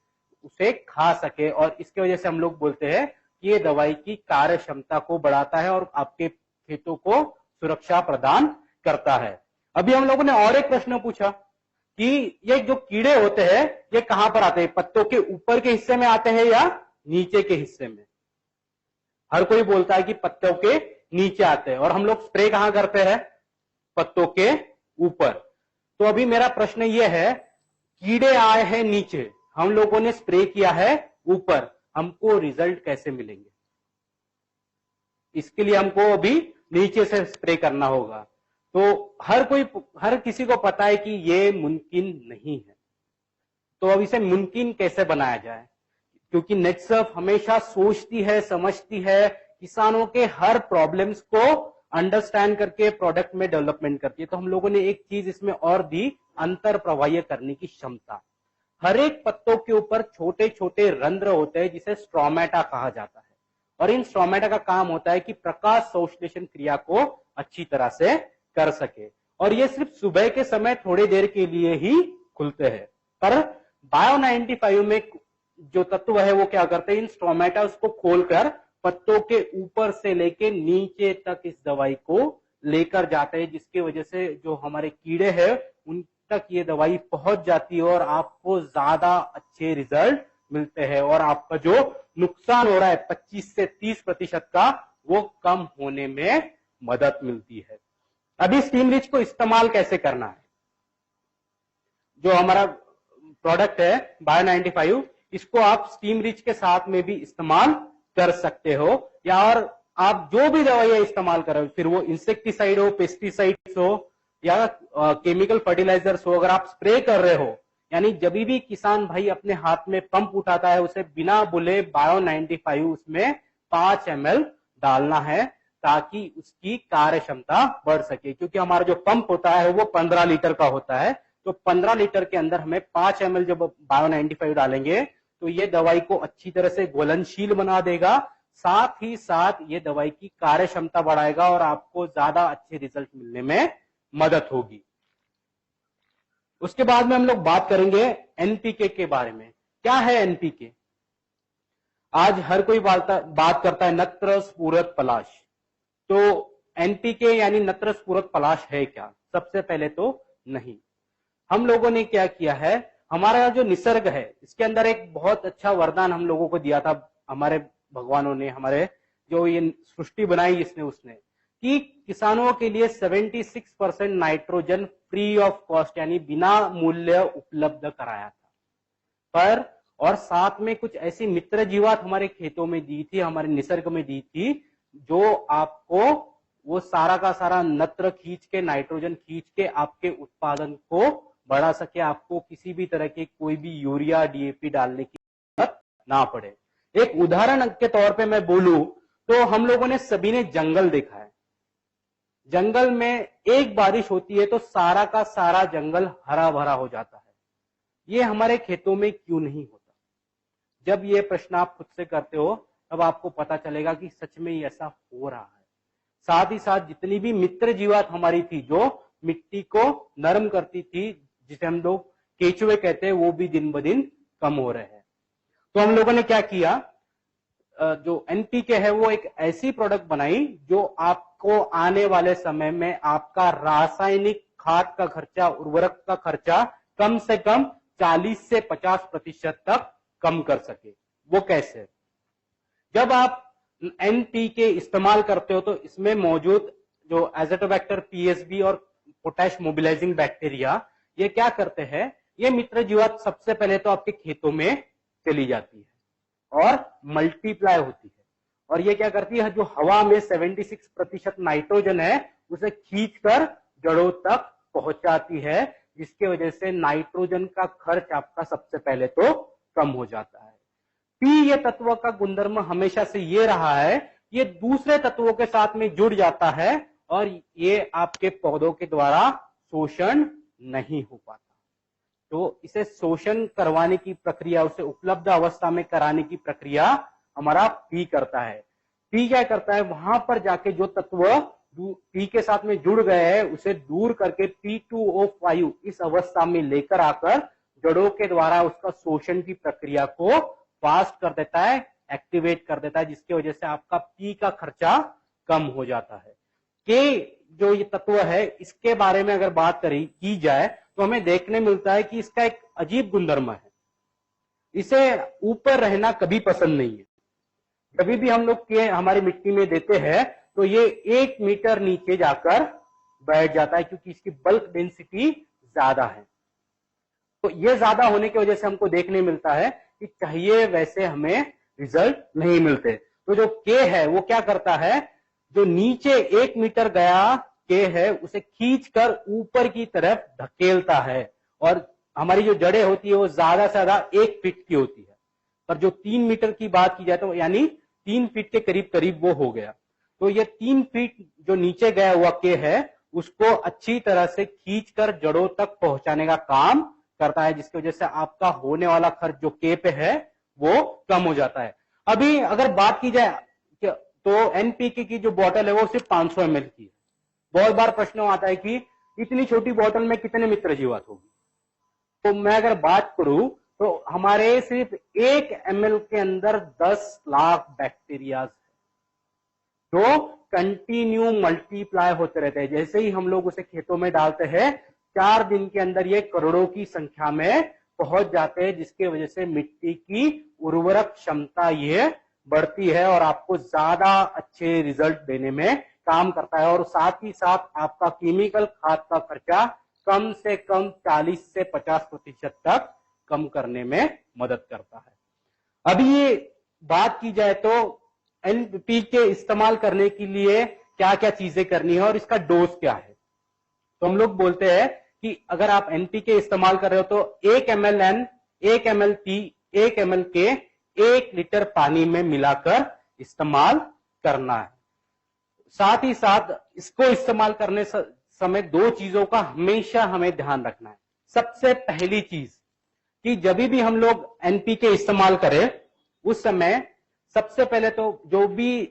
उसे खा सके। और इसकी वजह से हम लोग बोलते हैं कि ये दवाई की कार्य क्षमता को बढ़ाता है और आपके खेतों को सुरक्षा प्रदान करता है। अभी हम लोगों ने और एक प्रश्न पूछा कि ये जो कीड़े होते हैं ये कहां पर आते हैं, पत्तों के ऊपर के हिस्से में आते हैं या नीचे के हिस्से में? हर कोई बोलता है कि पत्तों के नीचे आते हैं। और हम लोग स्प्रे कहां करते हैं? पत्तों के ऊपर। तो अभी मेरा प्रश्न यह है, कीड़े आए हैं नीचे, हम लोगों ने स्प्रे किया है ऊपर, हमको रिजल्ट कैसे मिलेंगे? इसके लिए हमको अभी नीचे से स्प्रे करना होगा। तो हर किसी को पता है कि ये मुमकिन नहीं है। तो अब इसे मुमकिन कैसे बनाया जाए? क्योंकि नेटसर्फ हमेशा सोचती है, समझती है, किसानों के हर प्रॉब्लम्स को अंडरस्टैंड करके प्रोडक्ट में डेवलपमेंट करती है। तो हम लोगों ने एक चीज इसमें और दी, अंतर प्रवाह्य करने की क्षमता। हर एक पत्तों के ऊपर छोटे छोटे रंध्र होते हैं जिसे स्ट्रोमेटा कहा जाता है, और इन स्ट्रोमेटा का काम होता है कि प्रकाश संश्लेषण क्रिया को अच्छी तरह से कर सके। और ये सिर्फ सुबह के समय थोड़ी देर के लिए ही खुलते हैं। पर बायो 95 में जो तत्व है वो क्या करते हैं, इन स्ट्रोमेटा को खोलकर पत्तों के ऊपर से लेके नीचे तक इस दवाई को लेकर जाते हैं, जिसकी वजह से जो हमारे कीड़े हैं उन तक ये दवाई पहुंच जाती है और आपको ज्यादा अच्छे रिजल्ट मिलते हैं और आपका जो नुकसान हो रहा है 25 से 30% का, वो कम होने में मदद मिलती है। अभी स्टीम रिच को इस्तेमाल कैसे करना है? जो हमारा प्रोडक्ट है बायो 95, इसको आप स्टीम रिच के साथ में भी इस्तेमाल कर सकते हो, या और आप जो भी दवाइयां इस्तेमाल कर रहे हो, फिर वो इंसेक्टिसाइड हो, पेस्टिसाइड्स हो या केमिकल फर्टिलाइजर्स हो, अगर आप स्प्रे कर रहे हो, यानी जब भी किसान भाई अपने हाथ में पंप उठाता है उसे बिना बोले बायो 95 उसमें 5 ml डालना है, ताकि उसकी कार्य क्षमता बढ़ सके। क्योंकि हमारा जो पंप होता है वो 15 लीटर का होता है, तो 15 लीटर के अंदर हमें 5 ml जब बायो 95 डालेंगे तो ये दवाई को अच्छी तरह से घुलनशील बना देगा, साथ ही साथ ये दवाई की कार्य क्षमता बढ़ाएगा और आपको ज्यादा अच्छे रिजल्ट मिलने में मदद होगी। उसके बाद में हम लोग बात करेंगे एनपीके के बारे में। क्या है एनपीके? आज हर कोई बात करता है नत्र स्फुरद पलाश। तो एनपीके यानी नत्र स्फुरद पलाश है क्या? सबसे पहले तो नहीं। हम लोगों ने क्या किया है, हमारा जो निसर्ग है इसके अंदर एक बहुत अच्छा वरदान हम लोगों को दिया था हमारे भगवानों ने, हमारे जो ये सृष्टि बनाई इसने उसने, कि किसानों के लिए 76% नाइट्रोजन फ्री ऑफ कॉस्ट यानी बिना मूल्य उपलब्ध कराया था। पर और साथ में कुछ ऐसी मित्र जीवात हमारे खेतों में दी थी, हमारे निसर्ग में दी थी, जो आपको वो सारा का सारा नत्र खींच के, नाइट्रोजन खींच के आपके उत्पादन को बढ़ा सके, आपको किसी भी तरह के कोई भी यूरिया डीएपी डालने की जरूरत ना पड़े। एक उदाहरण के तौर पे मैं बोलूं तो हम लोगों ने सभी ने जंगल देखा है। जंगल में एक बारिश होती है तो सारा का सारा जंगल हरा भरा हो जाता है। ये हमारे खेतों में क्यों नहीं होता? जब ये प्रश्न आप खुद से करते हो तब आपको पता चलेगा कि सच में ऐसा हो रहा है। साथ ही साथ जितनी भी मित्र जीवात हमारी थी जो मिट्टी को नरम करती थी, जिसे हम लोग केचुए कहते हैं, वो भी दिन ब दिन कम हो रहे हैं। तो हम लोगों ने क्या किया, जो एनपीके है वो एक ऐसी प्रोडक्ट बनाई जो आपको आने वाले समय में आपका रासायनिक खाद का खर्चा, उर्वरक का खर्चा कम से कम 40 से 50% तक कम कर सके। वो कैसे? जब आप एनपीके इस्तेमाल करते हो तो इसमें मौजूद जो एज़ोटोबैक्टर पीएसबी और पोटैश मोबिलाइजिंग बैक्टीरिया, ये क्या करते हैं, ये मित्र जीवात सबसे पहले तो आपके खेतों में चली जाती है और मल्टीप्लाई होती है, और ये क्या करती है, जो हवा में 76% नाइट्रोजन है उसे खींचकर जड़ों तक पहुंचाती है, जिसकी वजह से नाइट्रोजन का खर्च आपका सबसे पहले तो कम हो जाता है। पी ये तत्व का गुणधर्म हमेशा से ये रहा है, ये दूसरे तत्वों के साथ में जुड़ जाता है और ये आपके पौधों के द्वारा शोषण नहीं हो पाता। तो इसे शोषण करवाने की प्रक्रिया, उसे उपलब्ध अवस्था में कराने की प्रक्रिया हमारा पी करता है। पी क्या करता है, वहां पर जाके जो तत्व पी के साथ में जुड़ गए हैं उसे दूर करके P2O5 इस अवस्था में लेकर आकर जड़ों के द्वारा उसका शोषण की प्रक्रिया को फास्ट कर देता है, एक्टिवेट कर देता है, जिसकी वजह से आपका पी का खर्चा कम हो जाता है। के जो ये तत्व है इसके बारे में अगर बात की जाए तो हमें देखने मिलता है कि इसका एक अजीब गुणधर्म है, इसे ऊपर रहना कभी पसंद नहीं है। कभी भी हम लोग के हमारी मिट्टी में देते हैं तो ये 1 मीटर नीचे जाकर बैठ जाता है, क्योंकि इसकी बल्क डेंसिटी ज्यादा है। तो ये ज्यादा होने की वजह से हमको देखने मिलता है कि चाहिए वैसे हमें रिजल्ट नहीं मिलते। तो जो के है वो क्या करता है, जो नीचे 1 मीटर गया के है उसे खींचकर ऊपर की तरफ धकेलता है, और हमारी जो जड़ें होती है वो ज्यादा से ज्यादा 1 फीट की होती है, पर जो 3 मीटर की बात की जाए तो यानी 3 फीट के करीब करीब वो हो गया। तो ये 3 फीट जो नीचे गया हुआ के है उसको अच्छी तरह से खींचकर जड़ों तक पहुंचाने का काम करता है, जिसकी वजह से आपका होने वाला खर्च जो के पे है वो कम हो जाता है। अभी अगर बात की जाए तो एनपीके की जो बोतल है वो सिर्फ 500 ml की है। बहुत बार प्रश्न आता है कि इतनी छोटी बोतल में कितने मित्र जीवात होगी। तो मैं अगर बात करूं तो हमारे सिर्फ 1 ml के अंदर 10 लाख बैक्टीरियाज है जो कंटिन्यू मल्टीप्लाई होते रहते हैं। जैसे ही हम लोग उसे खेतों में डालते हैं 4 दिन के अंदर ये करोड़ों की संख्या में पहुंच जाते हैं, जिसकी वजह से मिट्टी की उर्वरक क्षमता ये बढ़ती है और आपको ज्यादा अच्छे रिजल्ट देने में काम करता है, और साथ ही साथ आपका केमिकल खाद का खर्चा कम से कम 40 से 50% तक कम करने में मदद करता है। अभी ये बात की जाए तो एनपीके इस्तेमाल करने के लिए क्या क्या चीजें करनी है और इसका डोज क्या है। तो हम लोग बोलते हैं कि अगर आप एनपीके इस्तेमाल कर रहे हो तो 1 ml N, 1 ml P, 1 ml K 1 litre पानी में मिलाकर इस्तेमाल करना है। साथ ही साथ इसको इस्तेमाल करने समय 2 चीजों का हमेशा हमें ध्यान रखना है। सबसे पहली चीज कि जब भी हम लोग एनपीके इस्तेमाल करें उस समय सबसे पहले तो जो भी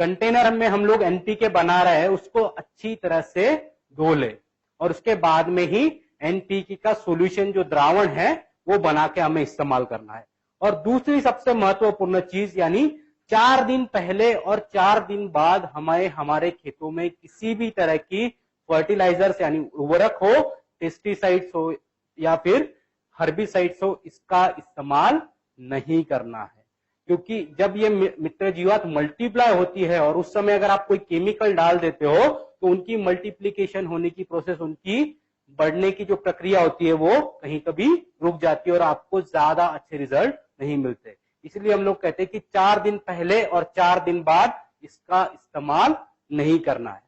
कंटेनर में हम लोग एनपीके बना रहे हैं उसको अच्छी तरह से धो ले, और उसके बाद में ही एनपीके का सॉल्यूशन जो द्रावण है वो बना के हमें इस्तेमाल करना है। और दूसरी सबसे महत्वपूर्ण चीज यानी 4 दिन पहले और 4 दिन बाद हमारे खेतों में किसी भी तरह की फर्टिलाइजर्स यानी उर्वरक हो, पेस्टिसाइड्स हो या फिर हर्बिसाइड्स हो, इसका इस्तेमाल नहीं करना है, क्योंकि जब ये मित्र जीवात मल्टीप्लाई होती है और उस समय अगर आप कोई केमिकल डाल देते हो तो उनकी मल्टीप्लीकेशन होने की प्रोसेस, उनकी बढ़ने की जो प्रक्रिया होती है वो कहीं कभी रुक जाती है और आपको ज्यादा अच्छे रिजल्ट नहीं मिलते। इसलिए हम लोग कहते हैं कि 4 दिन पहले और 4 दिन बाद इसका इस्तेमाल नहीं करना है।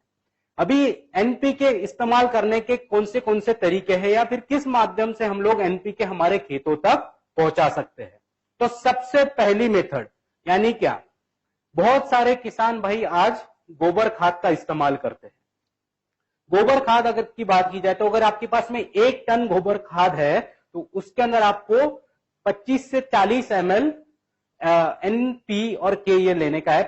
अभी एनपीके इस्तेमाल करने के कौन से तरीके हैं या फिर किस माध्यम से हम लोग एनपीके हमारे खेतों तक पहुंचा सकते हैं। तो सबसे पहली मेथड यानी क्या, बहुत सारे किसान भाई आज गोबर खाद का इस्तेमाल करते हैं। गोबर खाद अगर की बात की जाए तो अगर आपके पास में 1 टन गोबर खाद है तो उसके अंदर आपको 25 से 40 ml एनपी और के ये लेने का है।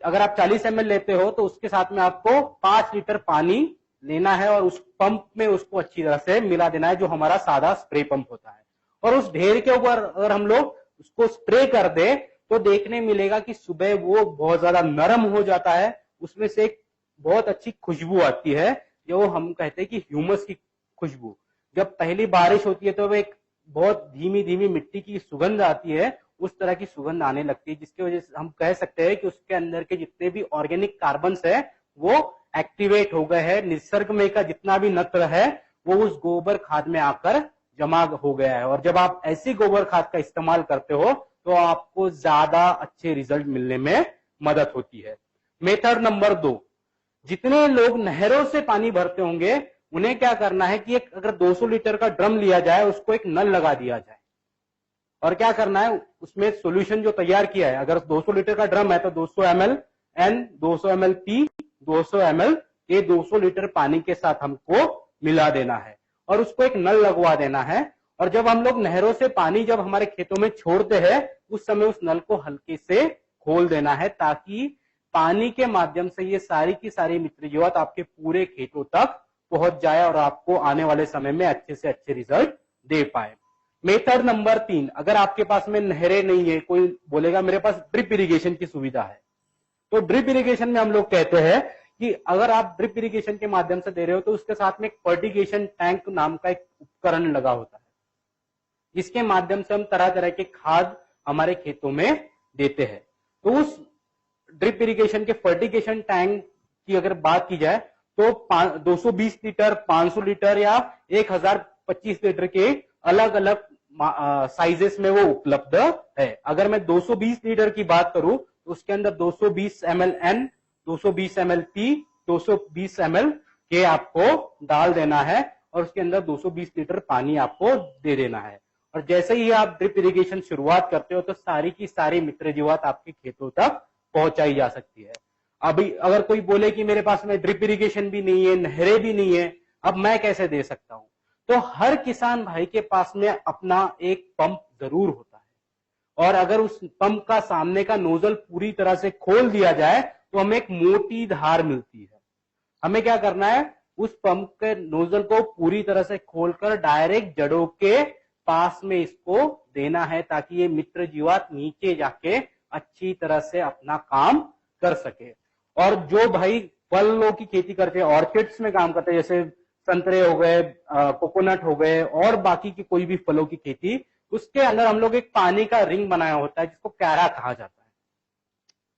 अगर आप 40 ml लेते हो तो उसके साथ में आपको 5 लीटर पानी लेना है और उस पंप में उसको अच्छी तरह से मिला देना है, जो हमारा सादा स्प्रे पंप होता है। और उस ढेर के ऊपर अगर हम लोग उसको स्प्रे कर दे तो देखने मिलेगा कि सुबह वो बहुत ज्यादा नरम हो जाता है, उसमें से एक बहुत अच्छी खुशबू आती है, जो हम कहते हैं कि ह्यूमस की खुशबू। जब पहली बारिश होती है तो वो एक बहुत धीमी धीमी मिट्टी की सुगंध आती है, उस तरह की सुगंध आने लगती है, जिसकी वजह से हम कह सकते हैं कि उसके अंदर के जितने भी ऑर्गेनिक कार्बन्स है वो एक्टिवेट हो गए हैं। निसर्ग में का जितना भी नत्र है वो उस गोबर खाद में आकर जमा हो गया है। और जब आप ऐसी गोबर खाद का इस्तेमाल करते हो तो आपको ज्यादा अच्छे रिजल्ट मिलने में मदद होती है। मेथड नंबर 2, जितने लोग नहरों से पानी भरते होंगे उन्हें क्या करना है कि एक अगर 200 लीटर का ड्रम लिया जाए, उसको एक नल लगा दिया जाए और क्या करना है, उसमें सॉल्यूशन जो तैयार किया है, अगर 200 लीटर का ड्रम है तो 200 ml N, 200 ml P, 200 ml ये 200 लीटर पानी के साथ हमको मिला देना है और उसको एक नल लगवा देना है। और जब हम लोग नहरों से पानी जब हमारे खेतों में छोड़ते हैं उस समय उस नल को हल्के से खोल देना है, ताकि पानी के माध्यम से ये सारी की सारी मित्र जीवात आपके पूरे खेतों तक पहुंच जाए और आपको आने वाले समय में अच्छे से अच्छे रिजल्ट दे पाए। मेथड नंबर 3, अगर आपके पास में नहरें नहीं है, कोई बोलेगा मेरे पास ड्रिप इरिगेशन की सुविधा है, तो ड्रिप इरिगेशन में हम लोग कहते हैं कि अगर आप ड्रिप इरिगेशन के माध्यम से दे रहे हो तो उसके साथ में एक फर्टिगेशन टैंक नाम का एक उपकरण लगा होता है, जिसके माध्यम से हम तरह तरह के खाद हमारे खेतों में देते हैं। तो उस ड्रिप इरिगेशन के फर्टिगेशन टैंक की अगर बात की जाए तो 220 लीटर, 500 लीटर या 1025 लीटर के अलग अलग साइजेस में वो उपलब्ध है। अगर मैं 220 लीटर की बात करूं तो उसके अंदर 220 ml N, 220 ml P, 220 ml के आपको डाल देना है और उसके अंदर 220 लीटर पानी आपको दे देना है। और जैसे ही आप ड्रिप इरिगेशन शुरुआत करते हो तो सारी की सारी मित्र जीवात आपके खेतों तक पहुंचाई जा सकती है। अभी अगर कोई बोले कि मेरे पास में ड्रिप इरिगेशन भी नहीं है, नहरें भी नहीं है, अब मैं कैसे दे सकता हूं, तो हर किसान भाई के पास में अपना एक पंप जरूर होता है और अगर उस पंप का सामने का नोजल पूरी तरह से खोल दिया जाए तो हमें एक मोटी धार मिलती है। हमें क्या करना है, उस पंप के नोजल को पूरी तरह से खोलकर डायरेक्ट जड़ों के पास में इसको देना है, ताकि ये मित्र जीवात नीचे जाके अच्छी तरह से अपना काम कर सके। और जो भाई फलों की खेती करते हैं, ऑर्चिड्स में काम करते हैं, जैसे संतरे हो गए, कोकोनट हो गए और बाकी की कोई भी फलों की खेती, उसके अंदर हम लोग एक पानी का रिंग बनाया होता है जिसको कैरा कहा जाता है।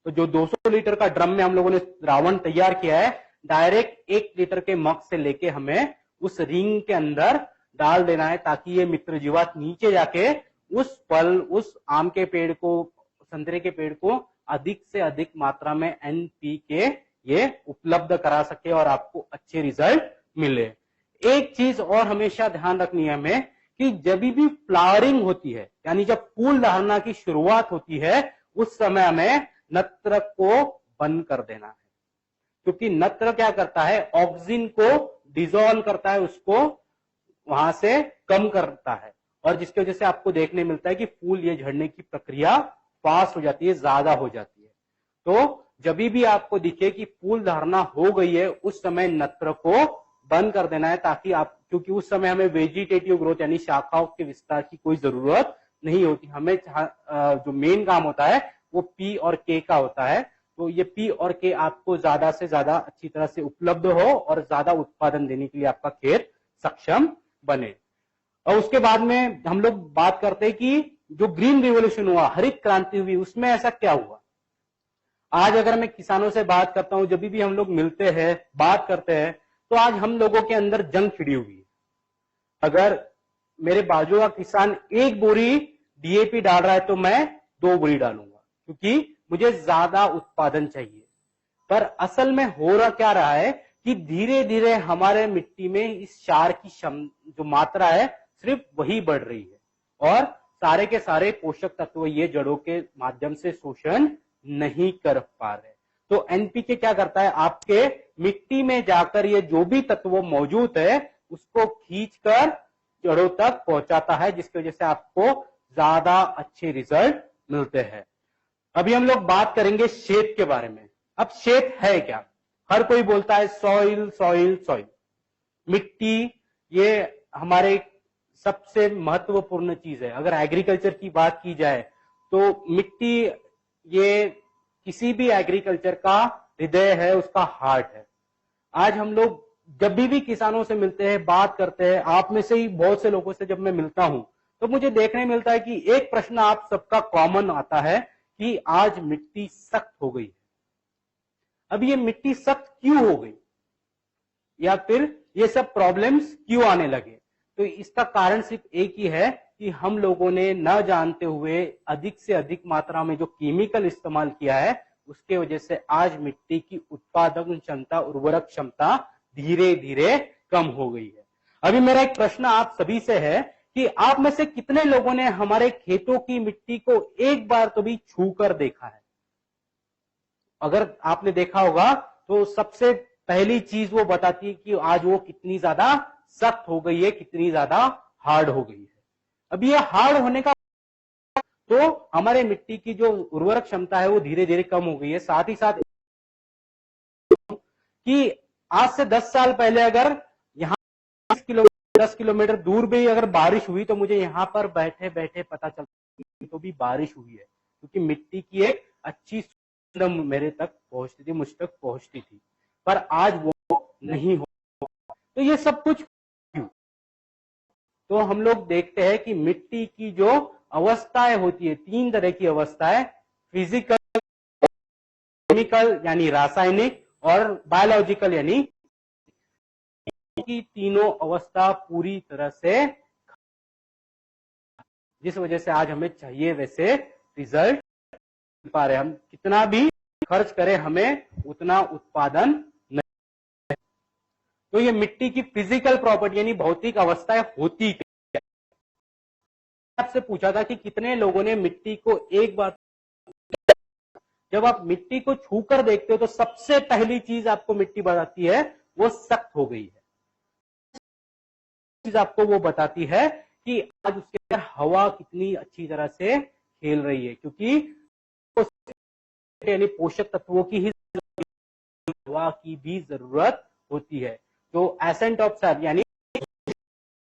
तो जो 200 लीटर का ड्रम में हम लोगों ने द्रावण तैयार किया है, डायरेक्ट 1 लीटर के मग से लेके हमें उस रिंग के अंदर डाल देना है, ताकि ये मित्र जीवात नीचे जाके उस फल, उस आम के पेड़ को, संतरे के पेड़ को अधिक से अधिक मात्रा में एनपीके ये उपलब्ध करा सके और आपको अच्छे रिजल्ट मिले। एक चीज और हमेशा ध्यान रखनी है हमें कि जब भी फ्लावरिंग होती है, यानी जब फूल धारणा की शुरुआत होती है, उस समय हमें नत्र को बंद कर देना है, क्योंकि नत्र क्या करता है, ऑक्सीजन को डिसॉल्व करता है, उसको वहां से कम करता है और जिसकी वजह से आपको देखने मिलता है कि फूल ये झड़ने की प्रक्रिया फास्ट हो जाती है, ज्यादा हो जाती है। तो जब भी आपको दिखे कि फूल धारणा हो गई है, उस समय नत्र को बंद कर देना है, ताकि आप, क्योंकि उस समय हमें वेजिटेटिव ग्रोथ यानी शाखाओं के विस्तार की कोई जरूरत नहीं होती। हमें जो मेन काम होता है वो पी और के का होता है। तो ये पी और के आपको ज्यादा से ज्यादा अच्छी तरह से उपलब्ध हो और ज्यादा उत्पादन देने के लिए आपका खेत सक्षम बने। और उसके बाद में हम लोग बात करते हैं कि जो ग्रीन रिवोल्यूशन हुआ, हरित क्रांति हुई, उसमें ऐसा क्या हुआ? आज अगर मैं किसानों से बात करता हूं, जब भी हम लोग मिलते हैं, बात करते हैं, तो आज हम लोगों के अंदर जंग छिड़ी हुई है। अगर मेरे बाजू का किसान एक बोरी डीएपी डाल रहा है तो मैं 2 बोरी डालूंगा, क्योंकि मुझे ज्यादा उत्पादन चाहिए। पर असल में हो क्या रहा है कि धीरे धीरे हमारे मिट्टी में इस क्षार की जो मात्रा है सिर्फ वही बढ़ रही है और सारे के सारे पोषक तत्व ये जड़ों के माध्यम से शोषण नहीं कर पा रहे। तो एनपीके क्या करता है, आपके मिट्टी में जाकर ये जो भी तत्व मौजूद है उसको खींचकर जड़ों तक पहुंचाता है, जिसकी वजह से आपको ज्यादा अच्छे रिजल्ट मिलते हैं। अभी हम लोग बात करेंगे शेत के बारे में। अब शेत है क्या? हर कोई बोलता है सॉइल सॉइल सॉइल। मिट्टी ये हमारे सबसे महत्वपूर्ण चीज है। अगर एग्रीकल्चर की बात की जाए तो मिट्टी ये किसी भी एग्रीकल्चर का हृदय है, उसका हार्ट है। आज हम लोग जब भी किसानों से मिलते हैं, बात करते हैं, आप में से ही बहुत से लोगों से जब मैं मिलता हूं तो मुझे देखने मिलता है कि एक प्रश्न आप सबका कॉमन आता है कि आज मिट्टी सख्त हो गई है। अब ये मिट्टी सख्त क्यों हो गई या फिर ये सब प्रॉब्लम्स क्यों आने लगे? तो इसका कारण सिर्फ एक ही है कि हम लोगों ने न जानते हुए अधिक से अधिक मात्रा में जो केमिकल इस्तेमाल किया है, उसके वजह से आज मिट्टी की उत्पादन क्षमता, उर्वरक क्षमता धीरे धीरे कम हो गई है। अभी मेरा एक प्रश्न आप सभी से है कि आप में से कितने लोगों ने हमारे खेतों की मिट्टी को एक बार तो भी छू कर देखा है? अगर आपने देखा होगा तो सबसे पहली चीज वो बताती है कि आज वो कितनी ज्यादा सख्त हो गई है, कितनी ज्यादा हार्ड हो गई है। अब ये हार्ड होने का तो हमारे मिट्टी की जो उर्वरक क्षमता है वो धीरे धीरे कम हो गई है। साथ ही साथ कि आज से 10 साल पहले अगर यहाँ 10 किलोमीटर दूर भी अगर बारिश हुई तो मुझे यहाँ पर बैठे बैठे पता चलता तो भी बारिश हुई है, क्योंकि मिट्टी की एक अच्छी सुगंध मेरे तक पहुंचती थी, मुझ तक पहुंचती थी। पर आज वो नहीं हो। तो ये सब कुछ क्यों? तो हम लोग देखते हैं कि मिट्टी की जो अवस्थाएं होती है, 3 तरह की अवस्थाएं, फिजिकल, केमिकल यानी रासायनिक और बायोलॉजिकल यानी की तीनों अवस्था पूरी तरह से, जिस वजह से आज हमें चाहिए वैसे रिजल्ट मिल पा रहे। हम कितना भी खर्च करें हमें उतना उत्पादन नहीं। तो ये मिट्टी की फिजिकल प्रॉपर्टी यानी भौतिक अवस्थाएं होती क्या? आपसे पूछा था कि कितने लोगों ने मिट्टी को एक बार, जब आप मिट्टी को छूकर देखते हो तो सबसे पहली चीज आपको मिट्टी बताती है वो सख्त हो गई है। चीज आपको वो बताती है कि आज उसके अंदर हवा कितनी अच्छी तरह से खेल रही है, क्योंकि यानी पोषक तत्वों की ही हवा की भी जरूरत होती है। तो एसेंट ऑफ सैल यानी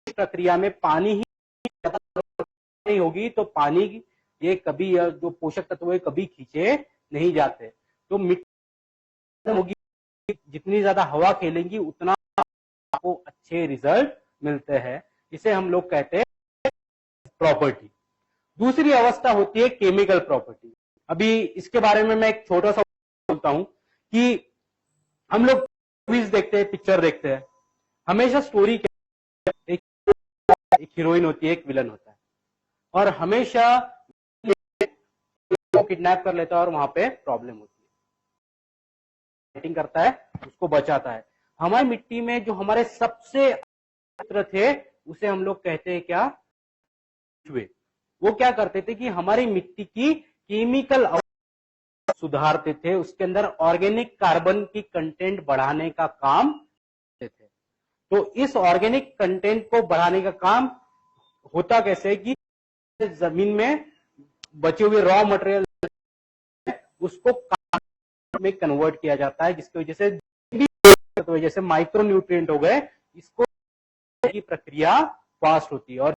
प्रक्रिया में पानी ही नहीं होगी तो पानी ये कभी जो पोषक तत्व है कभी खींचे नहीं जाते। तो मिट्टी होगी, जितनी ज्यादा हवा खेलेंगी उतना आपको अच्छे रिजल्ट मिलते हैं। इसे हम लोग कहते हैं प्रॉपर्टी। दूसरी अवस्था होती है केमिकल प्रॉपर्टी। अभी इसके बारे में मैं एक छोटा सा बोलता हूं कि हम लोग मूवीज देखते हैं, पिक्चर देखते हैं, हमेशा स्टोरी एक हीरोइन होती है, एक विलन होता है और हमेशा किडनैप कर लेता है और वहां पे प्रॉब्लम होती है, फाइटिंग करता है, उसको बचाता है। हमारी मिट्टी में जो हमारे सबसे मित्र थे उसे हम लोग कहते हैं क्या? वो क्या करते थे कि हमारी मिट्टी की केमिकल सुधारते थे, उसके अंदर ऑर्गेनिक कार्बन की कंटेंट बढ़ाने का काम करते थे। तो इस ऑर्गेनिक कंटेंट को बढ़ाने का काम होता कैसे कि जमीन में बचे हुए रॉ मटेरियल उसको में कन्वर्ट किया जाता है, जिसकी वजह से जैसे माइक्रो न्यूट्रिएंट हो गए, इसको की प्रक्रिया फास्ट होती है। और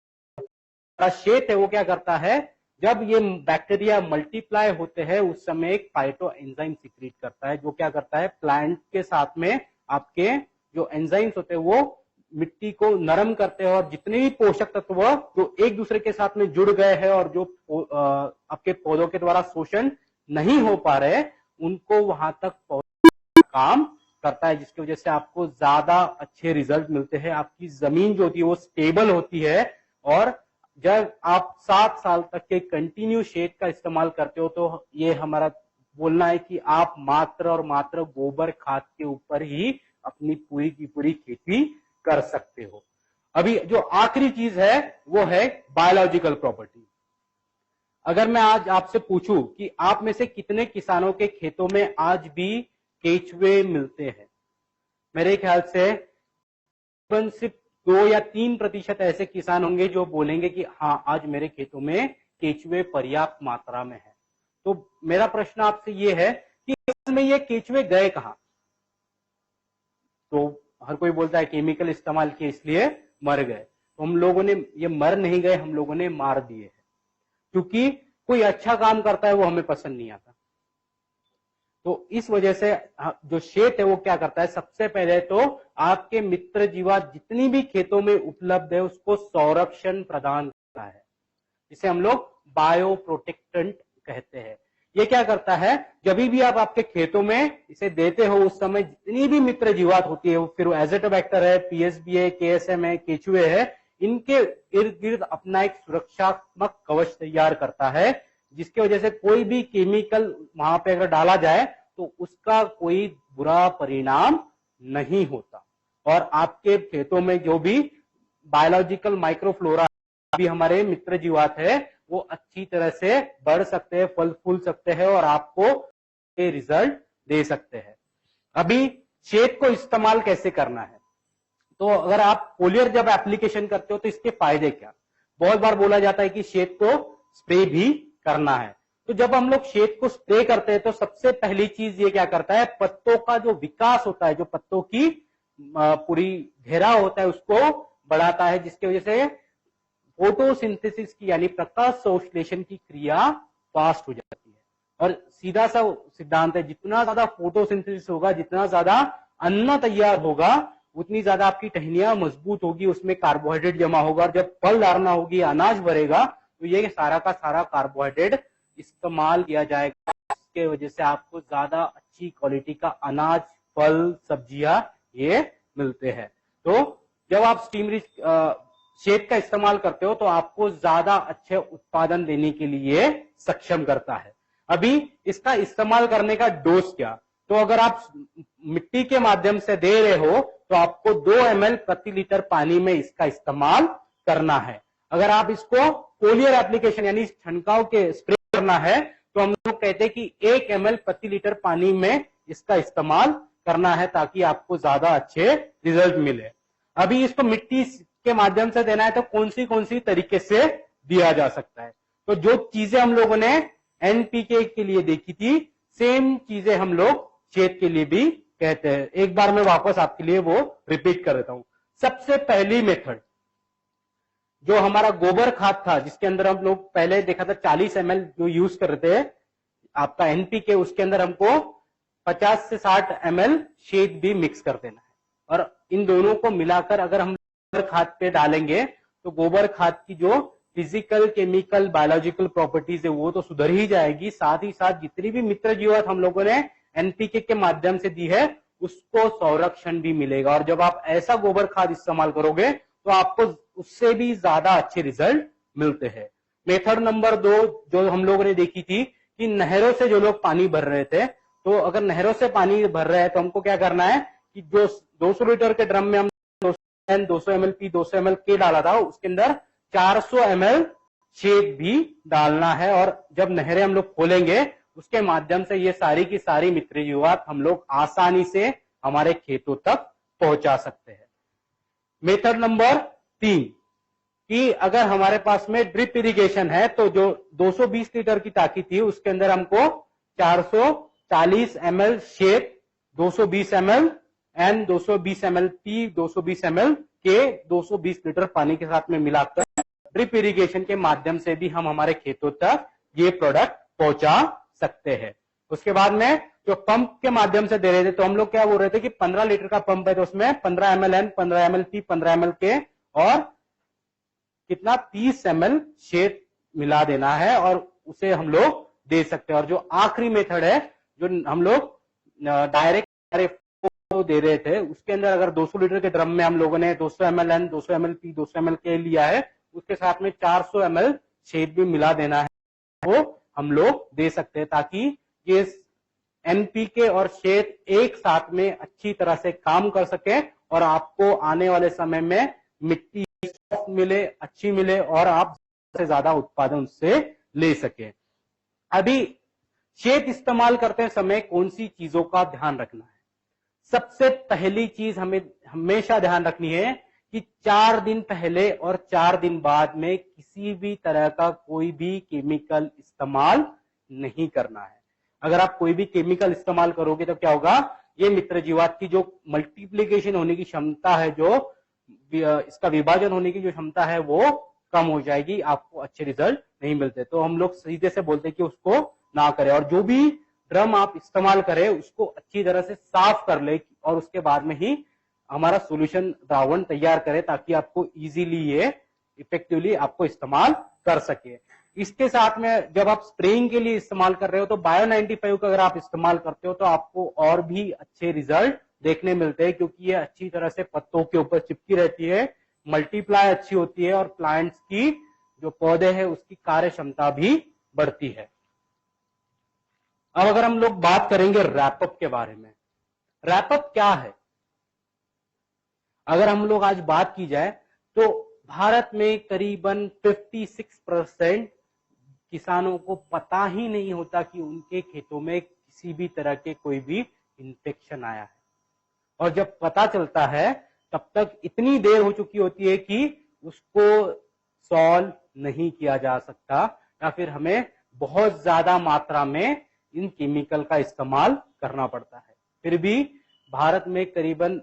शेत है वो क्या करता है, जब ये बैक्टीरिया मल्टीप्लाई होते हैं उस समय एक फाइटो एंजाइम सिक्रीट करता है, जो क्या करता है प्लांट के साथ में आपके जो एंजाइम्स होते हैं वो मिट्टी को नरम करते हैं और जितने भी पोषक तत्व जो एक दूसरे के साथ में जुड़ गए हैं और जो आपके पौधों के द्वारा शोषण नहीं हो पा रहे, उनको वहां तक काम करता है, जिसकी वजह से आपको ज्यादा अच्छे रिजल्ट मिलते हैं। आपकी जमीन जो होती है वो स्टेबल होती है, और जब आप 7 साल तक के कंटिन्यू शेड का इस्तेमाल करते हो तो ये हमारा बोलना है कि आप मात्र और मात्र गोबर खाद के ऊपर ही अपनी पूरी की पूरी खेती कर सकते हो। अभी जो आखिरी चीज है वो है बायोलॉजिकल प्रॉपर्टी। अगर मैं आज आपसे पूछूं कि आप में से कितने किसानों के खेतों में आज भी केचुए मिलते हैं, मेरे ख्याल से सिर्फ 2 या 3% ऐसे किसान होंगे जो बोलेंगे कि हाँ, आज मेरे खेतों में केचुए पर्याप्त मात्रा में है। तो मेरा प्रश्न आपसे ये है कि इसमें ये केचुए गए कहां? तो हर कोई बोलता है केमिकल इस्तेमाल किए इसलिए मर गए। तो हम लोगों ने ये मर नहीं गए, हम लोगों ने मार दिए हैं, क्योंकि कोई अच्छा काम करता है वो हमें पसंद नहीं आता। तो इस वजह से जो शेड है वो क्या करता है, सबसे पहले तो आपके मित्र जीवा जितनी भी खेतों में उपलब्ध है उसको संरक्षण प्रदान करता है, जिसे हम लोग बायो प्रोटेक्टेंट कहते हैं। ये क्या करता है, जब भी आप आपके खेतों में इसे देते हो उस समय जितनी भी मित्र जीवात होती है, फिर वो एज़ोटोबैक्टर है, पीएसबी है, केएसएम है, केचुए है, इनके इर्द गिर्द अपना एक सुरक्षात्मक कवच तैयार करता है, जिसकी वजह से कोई भी केमिकल वहां पे अगर डाला जाए तो उसका कोई बुरा परिणाम नहीं होता। और आपके खेतों में जो भी बायोलॉजिकल माइक्रोफ्लोरा भी हमारे मित्र जीवात है वो अच्छी तरह से बढ़ सकते हैं, फल फूल सकते हैं और आपको ये रिजल्ट दे सकते हैं। अभी शेड को इस्तेमाल कैसे करना है, तो अगर आप फोलियर जब एप्लीकेशन करते हो तो इसके फायदे क्या? बहुत बार बोला जाता है कि शेड को स्प्रे भी करना है। तो जब हम लोग शेड को स्प्रे करते हैं तो सबसे पहली चीज ये क्या करता है, पत्तों का जो विकास होता है, जो पत्तों की पूरी घेराव होता है उसको बढ़ाता है, जिसकी वजह से फोटोसिंथेसिस की यानी प्रकाश संश्लेषण की क्रिया फास्ट हो जाती है। और सीधा सा सिद्धांत है, जितना ज्यादा फोटोसिंथेसिस होगा, जितना ज्यादा अन्न तैयार होगा, उतनी ज्यादा आपकी टहनियां मजबूत होगी, उसमें कार्बोहाइड्रेट जमा होगा, और जब फल धारणा होगी, अनाज भरेगा, तो ये सारा का सारा कार्बोहाइड्रेट इस्तेमाल किया जाएगा, इसके वजह से आपको ज्यादा अच्छी क्वालिटी का अनाज, फल, सब्जियां ये मिलते हैं। तो जब आप स्टीम रिच शेड का इस्तेमाल करते हो तो आपको ज्यादा अच्छे उत्पादन देने के लिए सक्षम करता है। अभी इसका इस्तेमाल करने का डोज क्या, तो अगर आप मिट्टी के माध्यम से दे रहे हो तो आपको 2 ml प्रति लीटर पानी में इसका इस्तेमाल करना है। अगर आप इसको फोलियर एप्लीकेशन यानी छंटकाव के स्प्रे करना है तो हम लोग कहते हैं कि 1 ml प्रति लीटर पानी में इसका इस्तेमाल करना है, ताकि आपको ज्यादा अच्छे रिजल्ट मिले। अभी इसको मिट्टी के माध्यम से देना है तो कौन सी तरीके से दिया जा सकता है, तो जो चीजें हम लोगों ने एनपीके के लिए देखी थी, सेम चीजें हम लोग शेड के लिए भी कहते हैं। एक बार मैं वापस आपके लिए वो रिपीट कर देता हूं। सबसे पहली मेथड जो हमारा गोबर खाद था, जिसके अंदर हम लोग पहले देखा था 40 ml जो यूज कर रहे थे आपका एनपीके, उसके अंदर हमको 50 से 60 ml शेड भी मिक्स कर देना है, और इन दोनों को मिलाकर अगर हम गोबर खाद पे डालेंगे तो गोबर खाद की जो फिजिकल, केमिकल, बायोलॉजिकल प्रॉपर्टीज है वो तो सुधर ही जाएगी, साथ ही साथ जितनी भी मित्र जीवात हम लोगों ने एनपीके के माध्यम से दी है उसको संरक्षण भी मिलेगा। और जब आप ऐसा गोबर खाद इस्तेमाल करोगे तो आपको उससे भी ज्यादा अच्छे रिजल्ट मिलते हैं। मेथड नंबर 2 जो हम लोगों ने देखी थी कि नहरों से जो लोग पानी भर रहे थे, तो अगर नहरों से पानी भर रहे हैं तो हमको क्या करना है कि जो 200 लीटर के ड्रम में हम 200 ml पी 200 ml के डाला था, उसके अंदर 400 ml शेड भी डालना है, और जब नहरें हम लोग खोलेंगे उसके माध्यम से ये सारी की सारी मित्र जीवात हम लोग आसानी से हमारे खेतों तक पहुंचा सकते हैं। मेथड नंबर 3 कि अगर हमारे पास में ड्रिप इरिगेशन है तो जो 220 लीटर की टाकी थी उसके अंदर हमको 440 ml शेड, 220 ml and 220 ml P 220 ml के 220 लीटर पानी के साथ में मिलाकर ड्रिप इरिगेशन के माध्यम से भी हम हमारे खेतों तक ये प्रोडक्ट पहुंचा सकते हैं। उसके बाद में जो पंप के माध्यम से दे रहे थे, तो हम लोग क्या बोल रहे थे कि 15 लीटर का पंप है तो उसमें 15 ml N, 15 ml P, 15 ml K और कितना 30 ml शेड मिला देना है और उसे हम लोग दे सकते हैं। और जो आखिरी मेथड है जो हम लोग डायरेक्ट दे रहे थे, उसके अंदर अगर 200 लीटर के ड्रम में हम लोगों ने 200 ml N, 200 ml P, 200 ml K लिया है, उसके साथ में 400 ml शेड भी मिला देना है, वो हम लोग दे सकते हैं ताकि ये एनपीके और शेड एक साथ में अच्छी तरह से काम कर सके और आपको आने वाले समय में मिट्टी मिले, अच्छी मिले और आप से ज्यादा उत्पादन उससे ले सके। अभी शेड इस्तेमाल करते समय कौन सी चीजों का ध्यान रखना है? सबसे पहली चीज हमें हमेशा ध्यान रखनी है कि 4 दिन पहले और 4 दिन बाद में किसी भी तरह का कोई भी केमिकल इस्तेमाल नहीं करना है। अगर आप कोई भी केमिकल इस्तेमाल करोगे तो क्या होगा, ये मित्रजीवात की जो मल्टीप्लिकेशन होने की क्षमता है, जो इसका विभाजन होने की जो क्षमता है वो कम हो जाएगी, आपको अच्छे रिजल्ट नहीं मिलते। तो हम लोग सीधे से बोलते हैं कि उसको ना करें और जो भी ड्रम आप इस्तेमाल करें उसको अच्छी तरह से साफ कर ले और उसके बाद में ही हमारा सॉल्यूशन द्रावण तैयार करें ताकि आपको इजीली ये इफेक्टिवली आपको इस्तेमाल कर सके। इसके साथ में जब आप स्प्रेइंग के लिए इस्तेमाल कर रहे हो तो बायो 95 का अगर आप इस्तेमाल करते हो तो आपको और भी अच्छे रिजल्ट देखने मिलते हैं, क्योंकि ये अच्छी तरह से पत्तों के ऊपर चिपकी रहती है, मल्टीप्लाई अच्छी होती है और प्लांट्स की जो पौधे हैं उसकी कार्य क्षमता भी बढ़ती है। अब अगर हम लोग बात करेंगे रैपअप के बारे में, रैपअप क्या है? अगर हम लोग आज बात की जाए तो भारत में करीबन 56% किसानों को पता ही नहीं होता कि उनके खेतों में किसी भी तरह के कोई भी इन्फेक्शन आया है, और जब पता चलता है तब तक इतनी देर हो चुकी होती है कि उसको सॉल्व नहीं किया जा सकता, या फिर हमें बहुत ज्यादा मात्रा में इन केमिकल का इस्तेमाल करना पड़ता है। फिर भी भारत में करीबन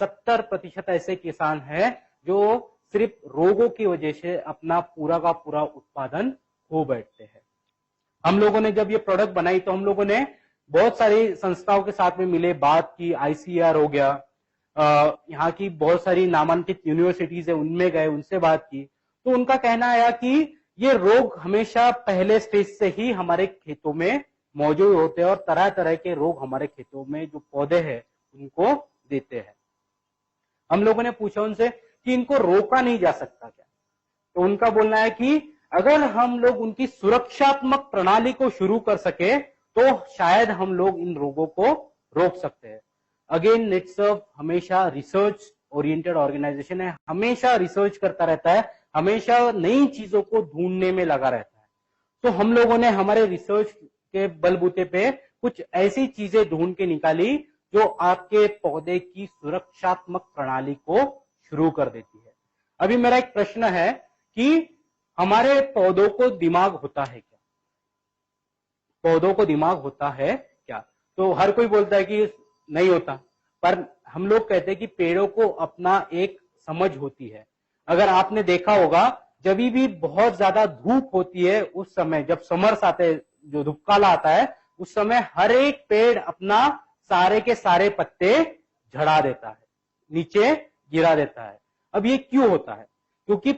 70% ऐसे किसान हैं जो सिर्फ रोगों की वजह से अपना पूरा का पूरा उत्पादन खो बैठते हैं। हम लोगों ने जब ये प्रोडक्ट बनाई तो हम लोगों ने बहुत सारी संस्थाओं के साथ में मिले बात की, आईसीआर हो गया, यहाँ की बहुत सारी नामांकित यूनिवर्सिटीज है उनमें गए, उनसे बात की, तो उनका कहना आया कि ये रोग हमेशा पहले स्टेज से ही हमारे खेतों में मौजूद होते हैं और तरह तरह के रोग हमारे खेतों में जो पौधे हैं उनको देते हैं। हम लोगों ने पूछा उनसे कि इनको रोका नहीं जा सकता क्या? तो उनका बोलना है कि अगर हम लोग उनकी सुरक्षात्मक प्रणाली को शुरू कर सके तो शायद हम लोग इन रोगों को रोक सकते हैं। अगेन नेटसर्व हमेशा रिसर्च ओरिएंटेड ऑर्गेनाइजेशन है, हमेशा रिसर्च करता रहता है, हमेशा नई चीजों को ढूंढने में लगा रहता है। तो हम लोगों ने हमारे रिसर्च के बलबूते पे कुछ ऐसी चीजें ढूंढ के निकाली जो आपके पौधे की सुरक्षात्मक प्रणाली को शुरू कर देती है। अभी मेरा एक प्रश्न है कि हमारे पौधों को दिमाग होता है क्या? पौधों को दिमाग होता है क्या? तो हर कोई बोलता है कि नहीं होता, पर हम लोग कहते हैं कि पेड़ों को अपना एक समझ होती है। अगर आपने देखा होगा जब भी बहुत ज्यादा धूप होती है उस समय, जब समर्स आते हैं, जो धूप काला आता है, उस समय हर एक पेड़ अपना सारे के सारे पत्ते झड़ा देता है, नीचे गिरा देता है। अब ये क्यों होता है? क्योंकि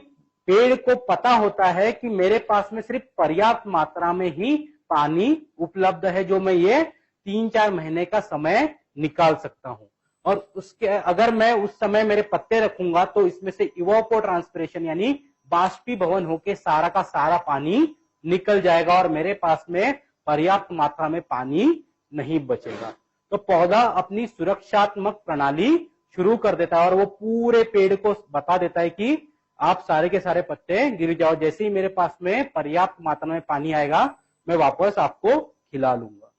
पेड़ को पता होता है कि मेरे पास में सिर्फ पर्याप्त मात्रा में ही पानी उपलब्ध है जो मैं ये 3-4 महीने का समय निकाल सकता हूं, और उसके अगर मैं उस समय मेरे पत्ते रखूंगा तो इसमें से इवापोट्रांसपिरेशन यानी बाष्पीभवन होके सारा का सारा पानी निकल जाएगा और मेरे पास में पर्याप्त मात्रा में पानी नहीं बचेगा। तो पौधा अपनी सुरक्षात्मक प्रणाली शुरू कर देता है और वो पूरे पेड़ को बता देता है कि आप सारे के सारे पत्ते गिर जाओ, जैसे ही मेरे पास में पर्याप्त मात्रा में पानी आएगा मैं वापस आपको खिला लूंगा।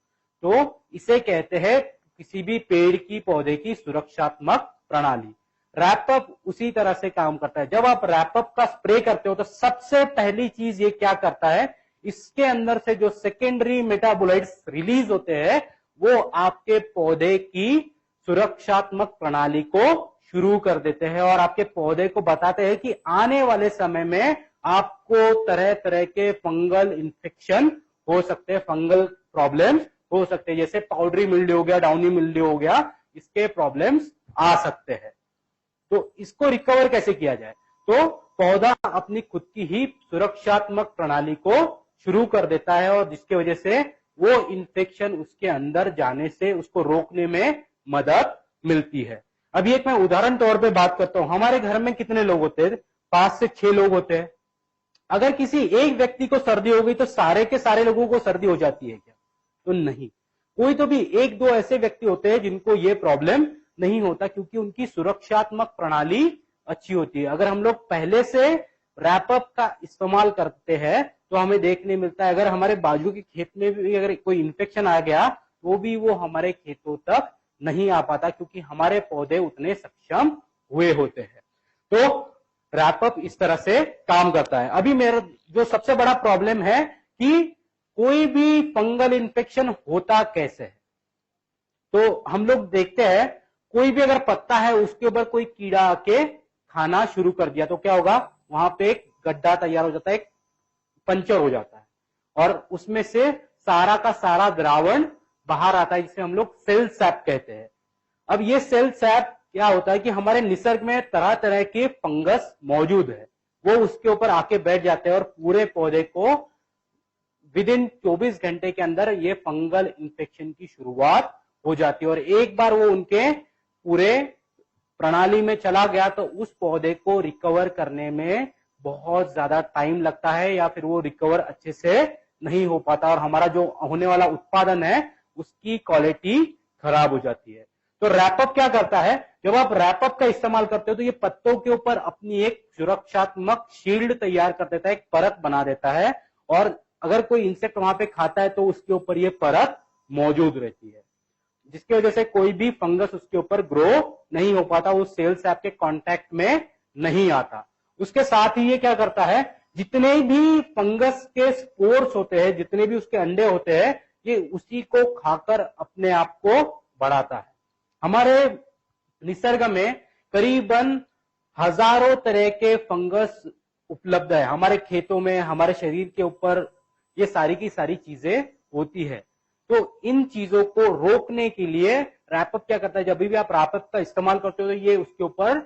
तो इसे कहते हैं किसी भी पेड़ की पौधे की सुरक्षात्मक प्रणाली। रैपअप उसी तरह से काम करता है। जब आप रैपअप का स्प्रे करते हो तो सबसे पहली चीज ये क्या करता है, इसके अंदर से जो सेकेंडरी मेटाबोलाइट्स रिलीज होते हैं वो आपके पौधे की सुरक्षात्मक प्रणाली को शुरू कर देते हैं और आपके पौधे को बताते हैं कि आने वाले समय में आपको तरह तरह के फंगल इन्फेक्शन हो सकते हैं, फंगल प्रॉब्लम हो सकते हैं, जैसे पाउडरी मिल्ड्यू हो गया, डाउनी मिल्ड्यू हो गया, इसके प्रॉब्लम्स आ सकते हैं। तो इसको रिकवर कैसे किया जाए? तो पौधा अपनी खुद की ही सुरक्षात्मक प्रणाली को शुरू कर देता है और जिसकी वजह से वो इंफेक्शन उसके अंदर जाने से उसको रोकने में मदद मिलती है। अभी एक मैं उदाहरण तौर पे बात करता हूं। हमारे घर में कितने लोग होते हैं? 5 से 6 लोग होते हैं। अगर किसी एक व्यक्ति को सर्दी हो गई तो सारे के सारे लोगों को सर्दी हो जाती है क्या? तो नहीं, कोई तो भी 1-2 ऐसे व्यक्ति होते हैं जिनको ये प्रॉब्लम नहीं होता, क्योंकि उनकी सुरक्षात्मक प्रणाली अच्छी होती है। अगर हम लोग पहले से रैपअप का इस्तेमाल करते हैं तो हमें देखने मिलता है, अगर हमारे बाजू के खेत में भी अगर कोई इन्फेक्शन आ गया तो भी वो हमारे खेतों तक नहीं आ पाता, क्योंकि हमारे पौधे उतने सक्षम हुए होते हैं। तो रैपअप इस तरह से काम करता है। अभी मेरा जो सबसे बड़ा प्रॉब्लम है कि कोई भी फंगल इन्फेक्शन होता कैसे है? तो हम लोग देखते हैं, कोई भी अगर पत्ता है उसके ऊपर कोई कीड़ा आके खाना शुरू कर दिया तो क्या होगा? वहां पे एक गड्ढा तैयार हो जाता है, एक पंचर हो जाता है और उसमें से सारा का सारा द्रावण बाहर आता है, जिसे हम लोग सेल सैप कहते हैं। अब ये सेल सैप क्या होता है कि हमारे निसर्ग में तरह तरह के फंगस मौजूद है, वो उसके ऊपर आके बैठ जाते हैं और पूरे पौधे को विदिन 24 घंटे के अंदर ये फंगल इन्फेक्शन की शुरुआत हो जाती है। और एक बार वो उनके पूरे प्रणाली में चला गया तो उस पौधे को रिकवर करने में बहुत ज्यादा टाइम लगता है, या फिर वो रिकवर अच्छे से नहीं हो पाता और हमारा जो होने वाला उत्पादन है उसकी क्वालिटी खराब हो जाती है। तो रैपअप क्या करता है? जब आप रैपअप का इस्तेमाल करते हो तो ये पत्तों के ऊपर अपनी एक सुरक्षात्मक शील्ड तैयार कर देता है, एक परत बना देता है, और अगर कोई इंसेक्ट वहां पे खाता है तो उसके ऊपर ये परत मौजूद रहती है, जिसकी वजह से कोई भी फंगस उसके ऊपर ग्रो नहीं हो पाता, वो सेल सैप के कांटेक्ट में नहीं आता। उसके साथ ही ये क्या करता है, जितने भी फंगस के स्पोर्स होते हैं, जितने भी उसके अंडे होते हैं, ये उसी को खाकर अपने आप को बढ़ाता है। हमारे निसर्ग में करीबन हजारों तरह के फंगस उपलब्ध है। हमारे खेतों में, हमारे शरीर के ऊपर ये सारी की सारी चीजें होती है। तो इन चीजों को रोकने के लिए रैपअप क्या करता है? जब भी आप रैपअप का इस्तेमाल करते हो तो ये उसके ऊपर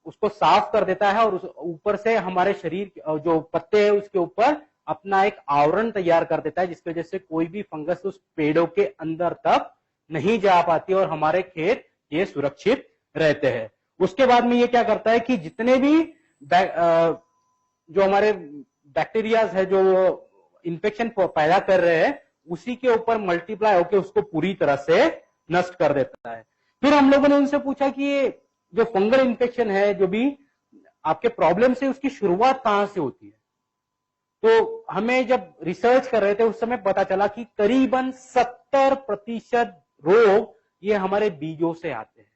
उसको साफ कर देता है और उस ऊपर से हमारे शरीर जो पत्ते हैं उसके ऊपर अपना एक आवरण तैयार कर देता है, जिसकी वजह से कोई भी फंगस उस पेड़ों के अंदर तक नहीं जा पाती और हमारे खेत ये सुरक्षित रहते हैं। उसके बाद में ये क्या करता है कि जितने भी जो हमारे बैक्टीरियाज है जो इन्फेक्शन पैदा कर रहे हैं उसी के ऊपर मल्टीप्लाई होकर उसको पूरी तरह से नष्ट कर देता है। फिर हम लोगों ने उनसे पूछा कि ये जो फंगल इन्फेक्शन है, जो भी आपके प्रॉब्लम से, उसकी शुरुआत कहां से होती है? तो हमें जब रिसर्च कर रहे थे उस समय पता चला कि करीबन 70% रोग ये हमारे बीजों से आते हैं।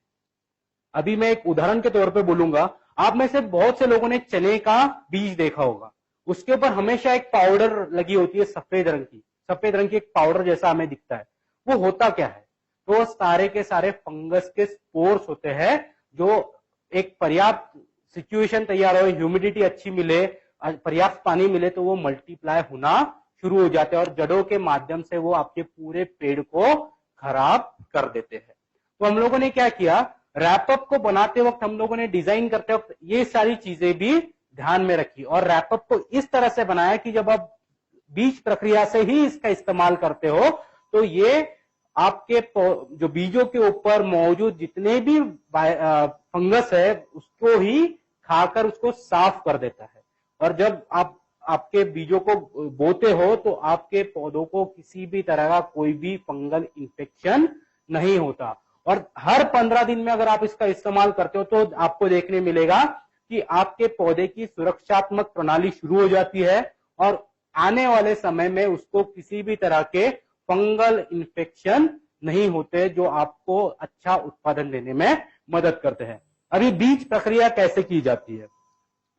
अभी मैं एक उदाहरण के तौर पे बोलूंगा, आप में से बहुत से लोगों ने चने का बीज देखा होगा, उसके ऊपर हमेशा एक पाउडर लगी होती है सफेद रंग की एक पाउडर जैसा हमें दिखता है। वो होता क्या है? तो सारे के सारे फंगस के स्पोर्स होते हैं, जो एक पर्याप्त सिचुएशन तैयार हो, ह्यूमिडिटी अच्छी मिले, पर्याप्त पानी मिले तो वो मल्टीप्लाई होना शुरू हो जाते हैं और जड़ों के माध्यम से वो आपके पूरे पेड़ को खराब कर देते हैं। तो हम लोगों ने क्या किया, रैपअप को बनाते वक्त हम लोगों ने डिजाइन करते वक्त ये सारी चीजें भी ध्यान में रखी और रैपअप को इस तरह से बनाया कि जब आप बीज प्रक्रिया से ही इसका इस्तेमाल करते हो तो ये आपके जो बीजों के ऊपर मौजूद जितने भी फंगस है उसको ही खाकर उसको साफ कर देता है। और जब आप आपके बीजों को बोते हो तो आपके पौधों को किसी भी तरह का कोई भी फंगल इन्फेक्शन नहीं होता। और हर 15 दिन में अगर आप इसका इस्तेमाल करते हो तो आपको देखने मिलेगा कि आपके पौधे की सुरक्षात्मक प्रणाली शुरू हो जाती है और आने वाले समय में उसको किसी भी तरह के फंगल इन्फेक्शन नहीं होते, जो आपको अच्छा उत्पादन देने में मदद करते हैं। अभी बीज प्रक्रिया कैसे की जाती है?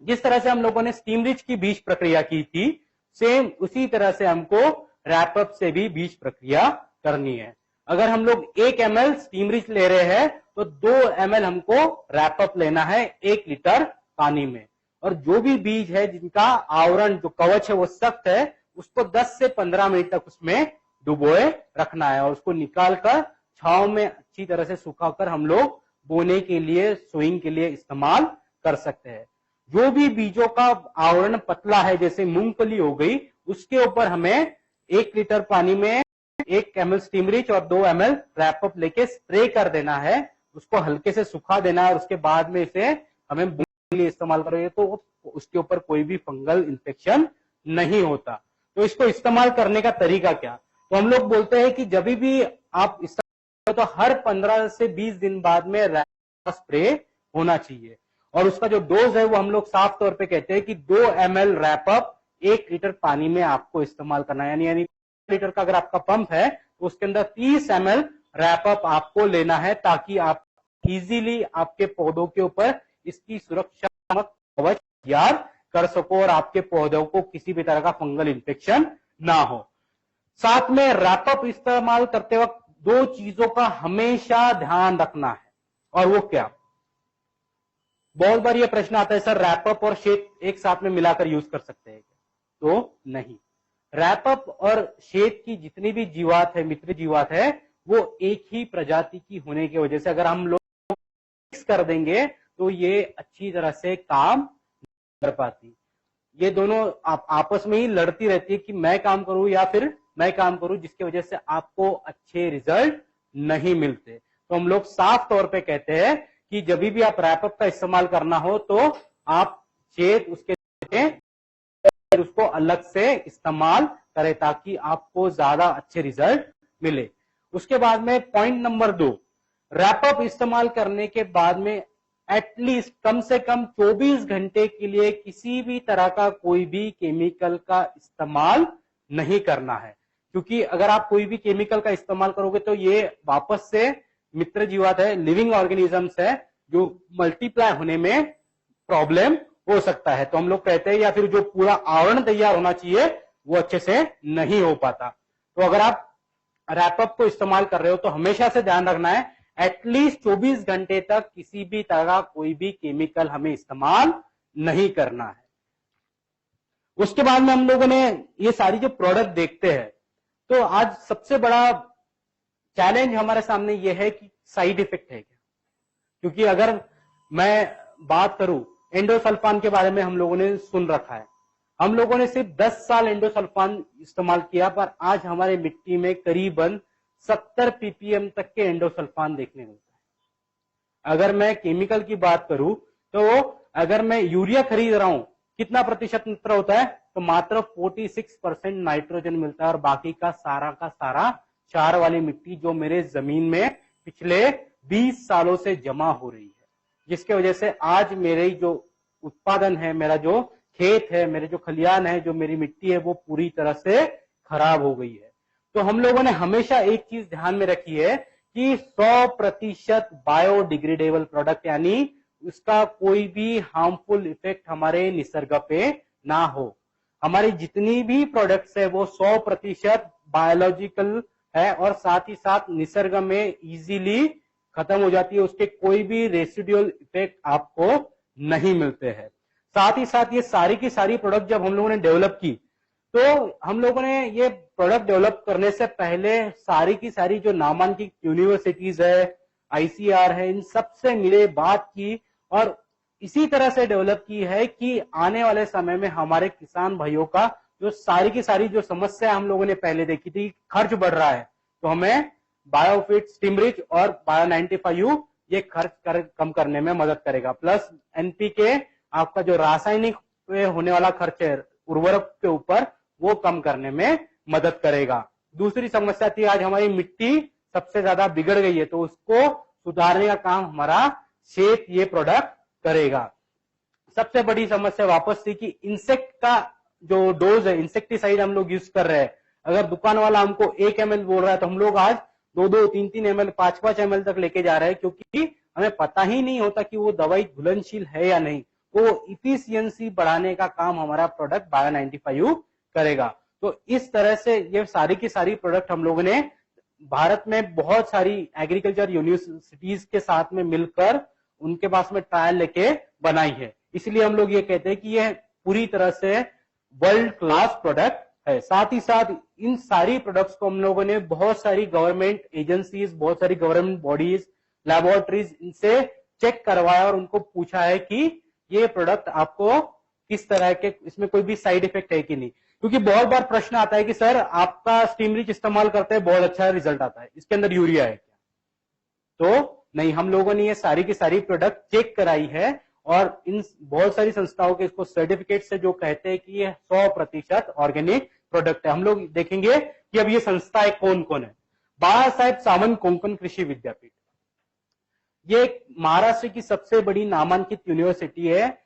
जिस तरह से हम लोगों ने स्टीम रिच की बीज प्रक्रिया की थी, सेम उसी तरह से हमको रैपअप से भी बीज प्रक्रिया करनी है। अगर हम लोग 1 ml स्टीम रिच ले रहे हैं तो 2 ml हमको रैपअप लेना है 1 लीटर पानी में। और जो भी बीज है जिनका आवरण जो कवच है वो सख्त है, उसको 10 से 15 मिनट तक उसमें डुबोए रखना है और उसको निकालकर छांव में अच्छी तरह से सुखाकर हम लोग बोने के लिए, सोइंग के लिए इस्तेमाल कर सकते हैं। जो भी बीजों का आवरण पतला है, जैसे मूंगफली हो गई, उसके ऊपर हमें 1 लीटर पानी में 1 ml स्टीम रिच और 2 ml रैपअप लेके स्प्रे कर देना है, उसको हल्के से सुखा देना है और उसके बाद में इसे हमें बोने के लिए इस्तेमाल करेंगे तो उसके ऊपर कोई भी फंगल इन्फेक्शन नहीं होता। तो इसको इस्तेमाल करने का तरीका क्या? तो हम लोग बोलते हैं कि जब भी आप इस्तेमाल तो हर 15 से 20 दिन बाद में रैपअप स्प्रे होना चाहिए और उसका जो डोज है वो हम लोग साफ तौर पे कहते हैं कि 2 ml रैपअप 1 लीटर पानी में आपको इस्तेमाल करना है। यानी लीटर का अगर आपका पंप है तो उसके अंदर 30 ml रैपअप आपको लेना है ताकि आप इजीली आपके पौधों के ऊपर इसकी सुरक्षात्मक कवच तैयार कर सको और आपके पौधों को किसी भी तरह का फंगल इन्फेक्शन ना हो। साथ में रैपअप इस्तेमाल करते वक्त 2 चीजों का हमेशा ध्यान रखना है और वो क्या? बहुत बार ये प्रश्न आता है, सर रैपअप और शेत एक साथ में मिलाकर यूज कर सकते हैं? तो नहीं, रैपअप और शेत की जितनी भी जीवात है, मित्र जीवात है, वो एक ही प्रजाति की होने की वजह से अगर हम लोग मिक्स कर देंगे तो ये अच्छी तरह से काम नहीं कर पाती। ये दोनों आपस में ही लड़ती रहती है कि मैं काम करूं या फिर मैं काम करूं, जिसकी वजह से आपको अच्छे रिजल्ट नहीं मिलते। तो हम लोग साफ तौर पे कहते हैं कि जब भी आप रैपअप का इस्तेमाल करना हो तो आप शेत उसके उसको अलग से इस्तेमाल करें ताकि आपको ज्यादा अच्छे रिजल्ट मिले। उसके बाद में पॉइंट नंबर 2, रैपअप इस्तेमाल करने के बाद में एटलीस्ट कम से कम 24 घंटे के लिए किसी भी तरह का कोई भी केमिकल का इस्तेमाल नहीं करना है, क्योंकि अगर आप कोई भी केमिकल का इस्तेमाल करोगे तो ये वापस से मित्र जीवात है, लिविंग ऑर्गेनिजम्स है, जो मल्टीप्लाई होने में प्रॉब्लम हो सकता है। तो हम लोग कहते हैं या फिर जो पूरा आवरण तैयार होना चाहिए वो अच्छे से नहीं हो पाता। तो अगर आप रैपअप को इस्तेमाल कर रहे हो तो हमेशा से ध्यान रखना है एटलीस्ट 24 घंटे तक किसी भी तरह का कोई भी केमिकल हमें इस्तेमाल नहीं करना है। उसके बाद में हम लोगों ने ये सारी जो प्रोडक्ट देखते हैं तो आज सबसे बड़ा चैलेंज हमारे सामने ये है कि साइड इफेक्ट है क्या? क्योंकि अगर मैं बात करूं एंडोसल्फान के बारे में हम लोगों ने सुन रखा है, हम लोगों ने सिर्फ 10 साल एंडोसल्फान इस्तेमाल किया पर आज हमारे मिट्टी में करीबन 70 ppm तक के एंडोसल्फान देखने मिलता है। अगर मैं केमिकल की बात करूं तो अगर मैं यूरिया खरीद रहा हूं कितना प्रतिशत मित्र होता है? तो मात्र 46% नाइट्रोजन मिलता है और बाकी का सारा क्षार वाली मिट्टी जो मेरे जमीन में पिछले 20 सालों से जमा हो रही है, जिसके वजह से आज मेरे जो उत्पादन है, मेरा जो खेत है, मेरे जो खलियान है, जो मेरी मिट्टी है वो पूरी तरह से खराब हो गई है। तो हम लोगों ने हमेशा एक चीज ध्यान में रखी है कि 100% बायोडिग्रेडेबल प्रोडक्ट यानी उसका कोई भी हार्मफुल इफेक्ट हमारे निसर्ग पे ना हो। हमारी जितनी भी प्रोडक्ट्स है वो 100% बायोलॉजिकल है और साथ ही साथ निसर्ग में इजीली खत्म हो जाती है, उसके कोई भी रेसिडुअल इफेक्ट आपको नहीं मिलते हैं। साथ ही साथ ये सारी की सारी प्रोडक्ट जब हम लोगों ने डेवलप की तो हम लोगों ने ये प्रोडक्ट डेवलप करने से पहले सारी की सारी जो नामांकित यूनिवर्सिटीज है, आईसीआर है, इन सब से मिले बात की और इसी तरह से डेवलप की है कि आने वाले समय में हमारे किसान भाइयों का जो सारी की सारी जो समस्या हम लोगों ने पहले देखी थी, खर्च बढ़ रहा है, तो हमें बायोफिट, स्टीमरिच और बायो 95U ये खर्च कम करने में मदद करेगा। प्लस एनपीके आपका जो रासायनिक होने वाला खर्च है उर्वरक के ऊपर वो कम करने में मदद करेगा। दूसरी समस्या थी आज हमारी मिट्टी सबसे ज्यादा बिगड़ गई है तो उसको सुधारने का काम हमारा शेत ये प्रोडक्ट करेगा। सबसे बड़ी समस्या वापस थी कि इंसेक्ट का जो डोज है, इंसेक्टिसाइड हम लोग यूज कर रहे हैं, अगर दुकान वाला हमको 1 ml बोल रहा है तो हम लोग आज 2-2, 3-3 ml, 5-5 ml तक लेके जा रहे हैं क्योंकि हमें पता ही नहीं होता कि वो दवाई घुलनशील है या नहीं। तो इफिशियंसी बढ़ाने का काम हमारा प्रोडक्ट बायो 95U करेगा। तो इस तरह से ये सारी की सारी प्रोडक्ट हम लोगों ने भारत में बहुत सारी एग्रीकल्चर यूनिवर्सिटीज के साथ में मिलकर उनके पास में ट्रायल लेके बनाई है। इसलिए हम लोग ये कहते हैं कि ये पूरी तरह से वर्ल्ड क्लास प्रोडक्ट है। साथ ही साथ इन सारी प्रोडक्ट्स को हम लोगों ने बहुत सारी गवर्नमेंट एजेंसीज, बहुत सारी गवर्नमेंट बॉडीज, लैबोरेटरीज इनसे चेक करवाया और उनको पूछा है कि ये प्रोडक्ट आपको किस तरह के, इसमें कोई भी साइड इफेक्ट है कि नहीं। क्योंकि बहुत बार प्रश्न आता है कि सर आपका स्टीम रिच इस्तेमाल करते हैं, बहुत अच्छा रिजल्ट आता है, इसके अंदर यूरिया है क्या? तो नहीं, हम लोगों ने ये सारी की सारी प्रोडक्ट चेक कराई है और इन बहुत सारी संस्थाओं के इसको सर्टिफिकेट से जो कहते हैं कि ये 100% ऑर्गेनिक प्रोडक्ट है। हम लोग देखेंगे कि अब ये संस्थाएं कौन कौन है। बाबा साहेब सावंत कोंकण कृषि विद्यापीठ, ये महाराष्ट्र की सबसे बड़ी नामांकित यूनिवर्सिटी है,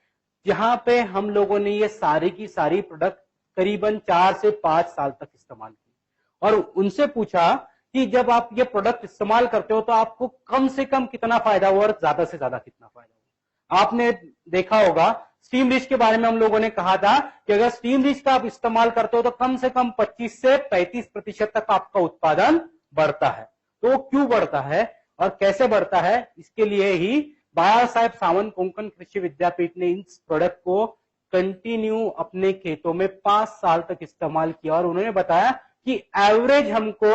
जहां पे हम लोगों ने ये सारी की सारी प्रोडक्ट करीबन 4 से 5 साल तक इस्तेमाल की और उनसे पूछा कि जब आप ये प्रोडक्ट इस्तेमाल करते हो तो आपको कम से कम कितना फायदा हुआ और ज्यादा से ज्यादा कितना फायदा हुआ। आपने देखा होगा स्टीम रिच के बारे में हम लोगों ने कहा था कि अगर स्टीम रिच का आप इस्तेमाल करते हो तो कम से कम 25 से 35% तक आपका उत्पादन बढ़ता है। तो क्यों बढ़ता है और कैसे बढ़ता है, इसके लिए ही बाबा साहेब सावंत कोंकण कृषि विद्यापीठ ने इस प्रोडक्ट को कंटिन्यू अपने खेतों में 5 साल तक इस्तेमाल किया और उन्होंने बताया कि एवरेज हमको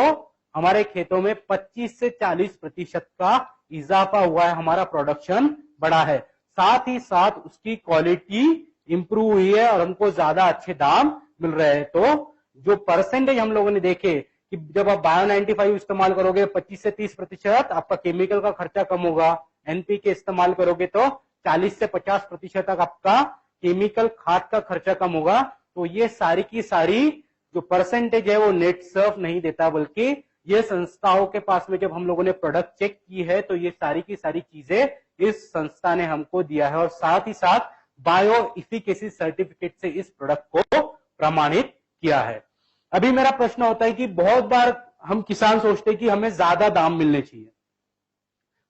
हमारे खेतों में 25 से 40% का इजाफा हुआ है, हमारा प्रोडक्शन बढ़ा है। साथ ही साथ उसकी क्वालिटी इंप्रूव हुई है और हमको ज्यादा अच्छे दाम मिल रहे हैं। तो जो परसेंटेज हम लोगों ने देखे कि जब आप बायो 95 इस्तेमाल करोगे 25 से 30%, आपका केमिकल का खर्चा कम होगा। एनपीके इस्तेमाल करोगे तो 40 से 50% तक आपका केमिकल खाद का खर्चा कम होगा। तो ये सारी की सारी जो परसेंटेज है वो नेट सर्फ नहीं देता, बल्कि ये संस्थाओं के पास में जब हम लोगों ने प्रोडक्ट चेक की है तो ये सारी की सारी चीजें इस संस्था ने हमको दिया है और साथ ही साथ बायो इफिकेसी सर्टिफिकेट से इस प्रोडक्ट को प्रमाणित किया है। अभी मेरा प्रश्न होता है कि बहुत बार हम किसान सोचते हैं कि हमें ज्यादा दाम मिलने चाहिए।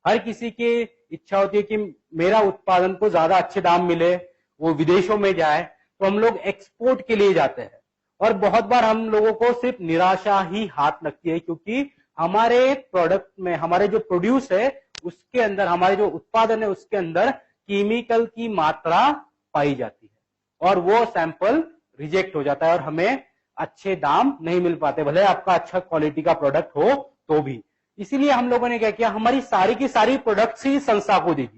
हर किसी की इच्छा होती है कि मेरा उत्पादन को ज्यादा अच्छे दाम मिले, वो विदेशों में जाए, तो हम लोग एक्सपोर्ट के लिए जाते हैं और बहुत बार हम लोगों को सिर्फ निराशा ही हाथ लगती है, क्योंकि हमारे प्रोडक्ट में, हमारे जो प्रोड्यूस है उसके अंदर, हमारे जो उत्पादन है उसके अंदर केमिकल की मात्रा पाई जाती है और वो सैंपल रिजेक्ट हो जाता है और हमें अच्छे दाम नहीं मिल पाते, भले आपका अच्छा क्वालिटी का प्रोडक्ट हो तो भी। इसीलिए हम लोगों ने क्या किया, हमारी सारी की सारी प्रोडक्ट्स ही संस्था को दी,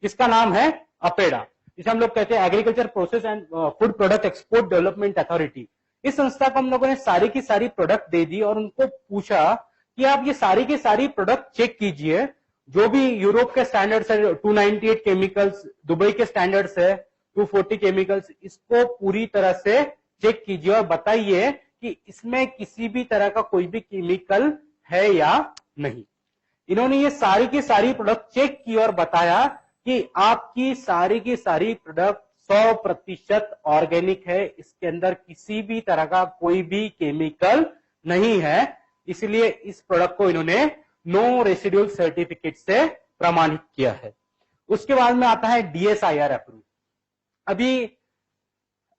जिसका नाम है अपेडा, जिसे हम लोग कहते हैं agriculture process and food product export development authority. इस संस्था को हम लोगों ने सारी की सारी प्रोडक्ट दे दी और उनको पूछा कि आप ये सारी की सारी प्रोडक्ट चेक कीजिए, जो भी यूरोप के स्टैंडर्ड्स है 298 केमिकल्स, दुबई के स्टैंडर्ड्स है 240 केमिकल्स, इसको पूरी तरह से चेक कीजिए और बताइए कि इसमें किसी भी तरह का कोई भी केमिकल है या नहीं। इन्होंने ये सारी की सारी प्रोडक्ट चेक की और बताया कि आपकी सारी की सारी प्रोडक्ट 100% ऑर्गेनिक है, इसके अंदर किसी भी तरह का कोई भी केमिकल नहीं है। इसलिए इस प्रोडक्ट को इन्होंने नो रेसिड्यूल सर्टिफिकेट से प्रमाणित किया है। उसके बाद में आता है DSIR अप्रूव। अभी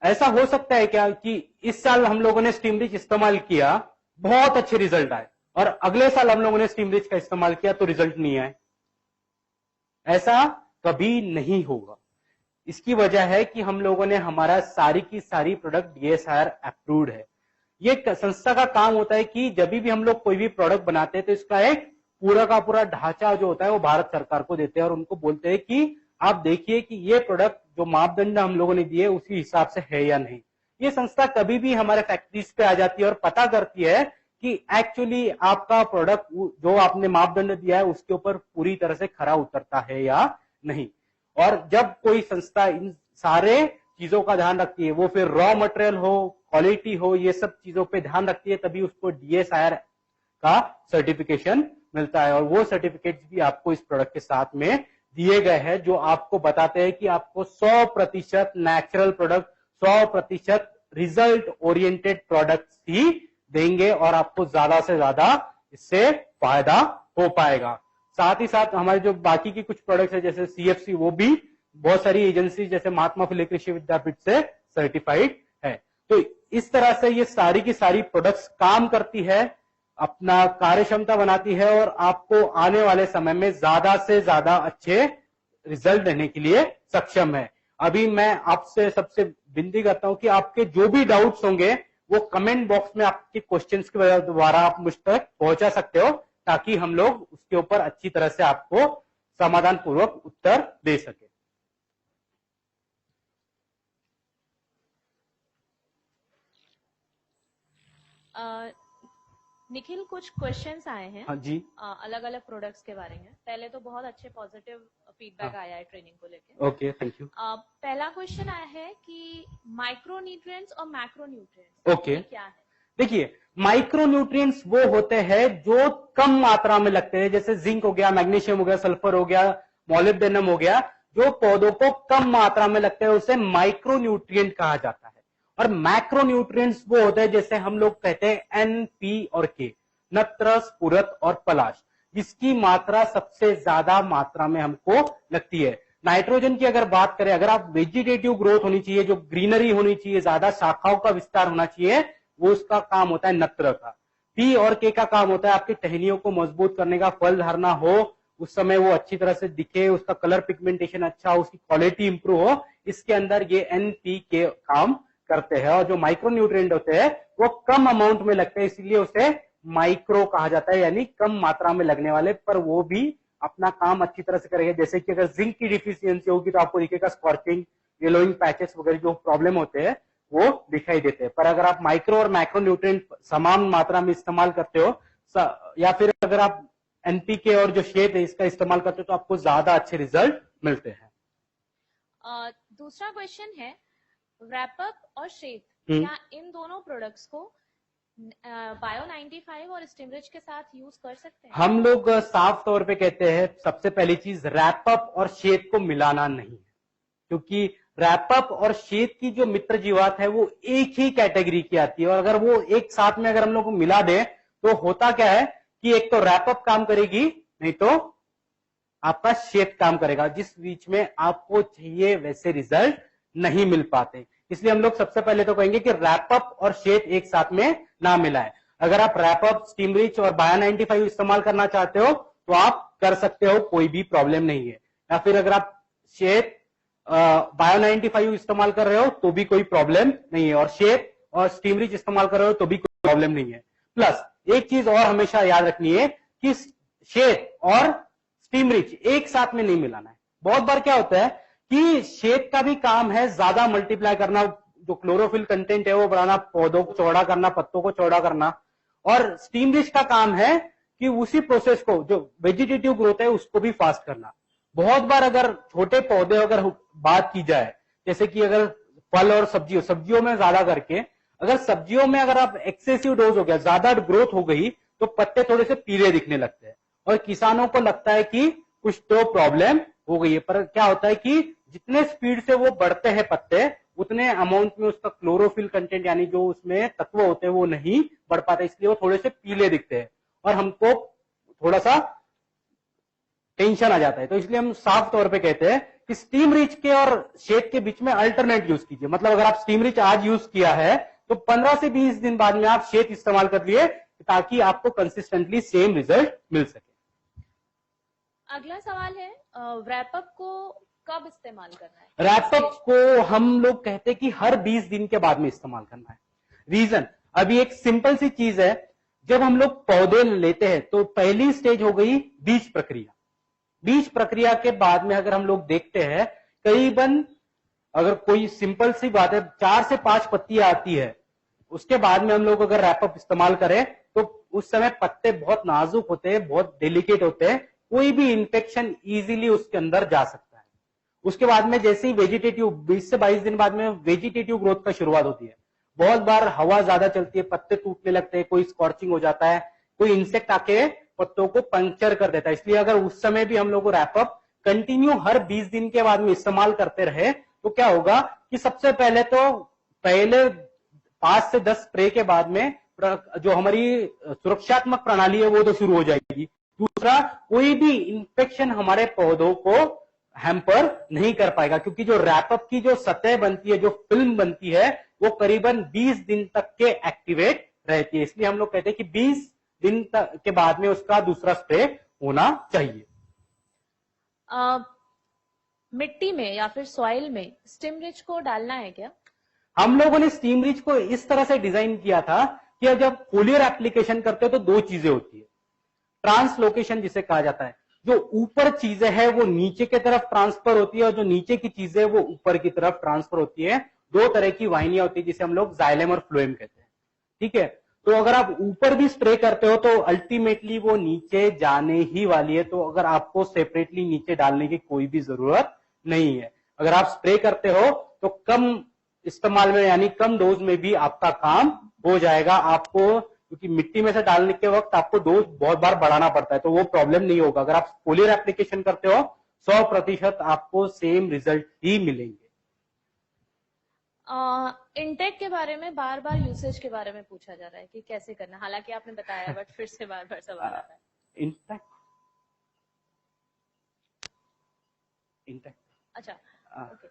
ऐसा हो सकता है क्या कि इस साल हम लोगों ने स्टीम रिच इस्तेमाल किया, बहुत अच्छे रिजल्ट आए, और अगले साल हम लोगों ने स्टीम रिच का इस्तेमाल किया तो रिजल्ट नहीं आए? ऐसा कभी नहीं होगा। इसकी वजह है कि हम लोगों ने हमारा सारी की सारी प्रोडक्ट DSIR अप्रूव्ड है। ये संस्था का काम होता है कि जब भी हम लोग कोई भी प्रोडक्ट बनाते हैं तो इसका एक पूरा का पूरा ढांचा जो होता है वो भारत सरकार को देते हैं और उनको बोलते हैं कि आप देखिए कि ये प्रोडक्ट जो मापदंड हम लोगों ने दिए उसी हिसाब से है या नहीं। ये संस्था कभी भी हमारे फैक्ट्रीज पे आ जाती है और पता करती है कि एक्चुअली आपका प्रोडक्ट जो आपने मापदंड दिया है उसके ऊपर पूरी तरह से खरा उतरता है या नहीं। और जब कोई संस्था इन सारे चीजों का ध्यान रखती है, वो फिर रॉ मटेरियल हो, क्वालिटी हो, ये सब चीजों पे ध्यान रखती है, तभी उसको DSIR का सर्टिफिकेशन मिलता है। और वो सर्टिफिकेट भी आपको इस प्रोडक्ट के साथ में दिए गए हैं, जो आपको बताते हैं कि आपको 100% natural product, 100% result oriented product ही देंगे और आपको ज्यादा से ज्यादा इससे फायदा हो पाएगा। साथ ही साथ हमारे जो बाकी की कुछ प्रोडक्ट्स है जैसे CFC, वो भी बहुत सारी एजेंसी जैसे महात्मा फुले कृषि विद्यापीठ से सर्टिफाइड है। तो इस तरह से ये सारी की सारी प्रोडक्ट्स काम करती है, अपना कार्य क्षमता बनाती है और आपको आने वाले समय में ज्यादा से ज्यादा अच्छे रिजल्ट देने के लिए सक्षम है। अभी मैं आपसे सबसे विनती करता हूं कि आपके जो भी डाउट्स होंगे वो कमेंट बॉक्स में आपके क्वेश्चंस के द्वारा आप मुझ तक पहुंचा सकते हो, ताकि हम लोग उसके ऊपर अच्छी तरह से आपको समाधान पूर्वक उत्तर दे सके। निखिल, कुछ क्वेश्चंस आए हैं। हाँ जी। अलग अलग प्रोडक्ट्स के बारे में। पहले तो बहुत अच्छे पॉजिटिव फीडबैक आया है ट्रेनिंग को लेकर। Okay, thank you. पहला क्वेश्चन आया है कि माइक्रोन्यूट्रिएंट्स और मैक्रोन्यूट्रिएंट्स ओके, क्या है? देखिए, माइक्रोन्यूट्रिएंट्स वो होते हैं जो कम मात्रा में लगते हैं, जैसे जिंक हो गया, मैग्नीशियम हो गया, सल्फर हो गया, मोलिब्डेनम हो गया, जो पौधों को कम मात्रा में लगते हैं उसे माइक्रोन्यूट्रिएंट कहा जाता है। और मैक्रोन्यूट्रिएंट्स वो होते हैं जैसे हम लोग कहते हैं एन, पी और के, नत्र, स्फुरत और पलाश, जिसकी मात्रा सबसे ज्यादा मात्रा में हमको लगती है। नाइट्रोजन की अगर बात करें, अगर आप वेजिटेटिव ग्रोथ होनी चाहिए, जो ग्रीनरी होनी चाहिए, ज्यादा शाखाओं का विस्तार होना चाहिए, वो उसका काम होता है नत्र का। पी और के का काम होता है आपकी टहनियों को मजबूत करने का, फल धरना हो उस समय वो अच्छी तरह से दिखे, उसका कलर पिगमेंटेशन अच्छा हो, उसकी क्वालिटी इंप्रूव हो, इसके अंदर ये एन, पी, के काम करते हैं। और जो माइक्रोन्यूट्रिएंट होते हैं वो कम अमाउंट में लगते हैं, इसलिए उसे माइक्रो कहा जाता है, यानी कम मात्रा में लगने वाले, पर वो भी अपना काम अच्छी तरह से करेंगे। जैसे कि अगर जिंक की डिफिशियंसी होगी तो आपको दिखेगा स्कॉर्चिंग, येलोइंग पैचेस वगैरह जो प्रॉब्लम होते हैं वो दिखाई देते हैं। पर अगर आप माइक्रो और मैक्रोन्यूट्रिएंट समान मात्रा में इस्तेमाल करते हो, या फिर अगर आप एनपीके और जो शेड है इसका इस्तेमाल करते हो, तो आपको ज्यादा अच्छे रिजल्ट मिलते हैं। दूसरा क्वेश्चन है, रैपअप और शेड, क्या इन दोनों प्रोडक्ट्स को बायो 95 और स्टिमरिच के साथ यूज कर सकते हैं? हम लोग साफ तौर पे कहते हैं, सबसे पहली चीज, रैपअप और शेड को मिलाना नहीं है, क्योंकि रैपअप और शेड की जो मित्र जीवात है वो एक ही कैटेगरी की आती है, और अगर वो एक साथ में अगर हम लोग को मिला दें तो होता क्या है कि एक तो रैपअप काम करेगी, नहीं तो आपका शेड काम करेगा, जिस बीच में आपको चाहिए वैसे रिजल्ट नहीं मिल पाते। इसलिए हम लोग सबसे पहले तो कहेंगे कि रैपअप और शेड एक साथ में ना मिलाएं। अगर आप रैपअप, स्टिमरिच और बायो 95 इस्तेमाल करना चाहते हो तो आप कर सकते हो, कोई भी प्रॉब्लम नहीं है। या फिर अगर आप शेड, बायो 95 इस्तेमाल कर रहे हो तो भी कोई प्रॉब्लम नहीं है, और शेड और स्टिमरिच इस्तेमाल कर रहे हो तो भी कोई प्रॉब्लम नहीं है। प्लस एक चीज और हमेशा याद रखनी है कि शेड और स्टिमरिच एक साथ में नहीं मिलाना है। बहुत बार क्या होता है कि शेड का भी काम है ज्यादा मल्टीप्लाई करना, जो क्लोरोफिल कंटेंट है वो बढ़ाना, पौधों को चौड़ा करना, पत्तों को चौड़ा करना, और स्टिमरिच का काम है कि उसी प्रोसेस को, जो वेजिटेटिव ग्रोथ है, उसको भी फास्ट करना। बहुत बार अगर छोटे पौधे अगर बात की जाए, जैसे कि अगर फल और सब्जियों में ज्यादा करके, अगर सब्जियों में अगर आप एक्सेसिव डोज हो गया, ज्यादा ग्रोथ हो गई, तो पत्ते थोड़े से पीले दिखने लगते हैं और किसानों को लगता है कि कुछ तो प्रॉब्लम हो गई है। पर क्या होता है कि जितने स्पीड से वो बढ़ते हैं पत्ते, उतने अमाउंट में उसका क्लोरोफिल कंटेंट यानी जो उसमें तत्व होते हैं वो नहीं बढ़ पाते, इसलिए वो थोड़े से पीले दिखते हैं और हमको थोड़ा सा टेंशन आ जाता है। तो इसलिए हम साफ तौर पे कहते हैं कि स्टिमरिच के और शेड के बीच में अल्टरनेट यूज कीजिए। मतलब अगर आप स्टिमरिच आज यूज किया है तो 15 से 20 दिन बाद में आप शेड इस्तेमाल कर लिए, ताकि आपको कंसिस्टेंटली सेम रिजल्ट मिल सके। अगला सवाल है, रैपअप को कब इस्तेमाल करना है? रैपअप को हम लोग कहते हैं कि हर 20 दिन के बाद में इस्तेमाल करना है। रीजन, अभी एक सिंपल सी चीज है, जब हम लोग पौधे लेते हैं तो पहली स्टेज हो गई बीज प्रक्रिया। बीज प्रक्रिया के बाद में अगर हम लोग देखते हैं, करीबन अगर कोई सिंपल सी बात है 4 से 5 पत्तियां आती है, उसके बाद में हम लोग अगर रैपअप इस्तेमाल करें तो उस समय पत्ते बहुत नाजुक होते हैं, बहुत डेलिकेट होते हैं, कोई भी इंफेक्शन इजीली उसके अंदर जा सकता है। उसके बाद में जैसे ही वेजिटेटिव 20 से 22 दिन बाद में वेजिटेटिव ग्रोथ का शुरुआत होती है। बहुत बार हवा ज्यादा चलती है, पत्ते टूटने लगते हैं, कोई स्कॉर्चिंग हो जाता है, कोई इंसेक्ट आके पत्तों को पंक्चर कर देता है। इसलिए अगर उस समय भी हम लोग रैपअप कंटिन्यू हर 20 दिन के बाद में इस्तेमाल करते रहे तो क्या होगा कि सबसे पहले तो 5 से 10 स्प्रे के बाद में जो हमारी सुरक्षात्मक प्रणाली है वो तो शुरू हो जाएगी। दूसरा, कोई भी इंफेक्शन हमारे पौधों को हैम्पर नहीं कर पाएगा, क्योंकि जो रैपअप की जो सतह बनती है, जो फिल्म बनती है, वो करीबन 20 दिन तक के एक्टिवेट रहती है। इसलिए हम लोग कहते हैं कि 20 दिन तक के बाद में उसका दूसरा स्प्रे होना चाहिए। मिट्टी में या फिर सॉइल में स्टिमरिच को डालना है क्या? हम लोगों ने स्टीम रिच को इस तरह से डिजाइन किया था कि जब फोलियर एप्लीकेशन करते हो तो दो चीजें होती है, ट्रांसलोकेशन जिसे कहा जाता है, जो ऊपर चीजें है वो नीचे की तरफ ट्रांसफर होती है और जो नीचे की चीजें वो ऊपर की तरफ ट्रांसफर होती है। दो तरह की वाहिनियां होती है जिसे हम लोग जाइलम और फ्लोएम कहते हैं। ठीक है, तो अगर आप ऊपर भी स्प्रे करते हो तो अल्टीमेटली वो नीचे जाने ही वाली है, तो अगर आपको सेपरेटली नीचे डालने की कोई भी जरूरत नहीं है। अगर आप स्प्रे करते हो तो कम इस्तेमाल में यानी कम डोज में भी आपका काम हो जाएगा। आपको क्योंकि मिट्टी में से डालने के वक्त आपको डोज बहुत बार बढ़ाना पड़ता है, तो वो प्रॉब्लम नहीं होगा। अगर आप फोलियर एप्लीकेशन करते हो 100% आपको सेम रिजल्ट ही मिलेंगे। इनटेक के बारे में बार बार यूसेज के बारे में पूछा जा रहा है कि कैसे करना, हालांकि आपने बताया बट फिर से बार बार सवाल आ रहा है। इनटेक अच्छा ओके,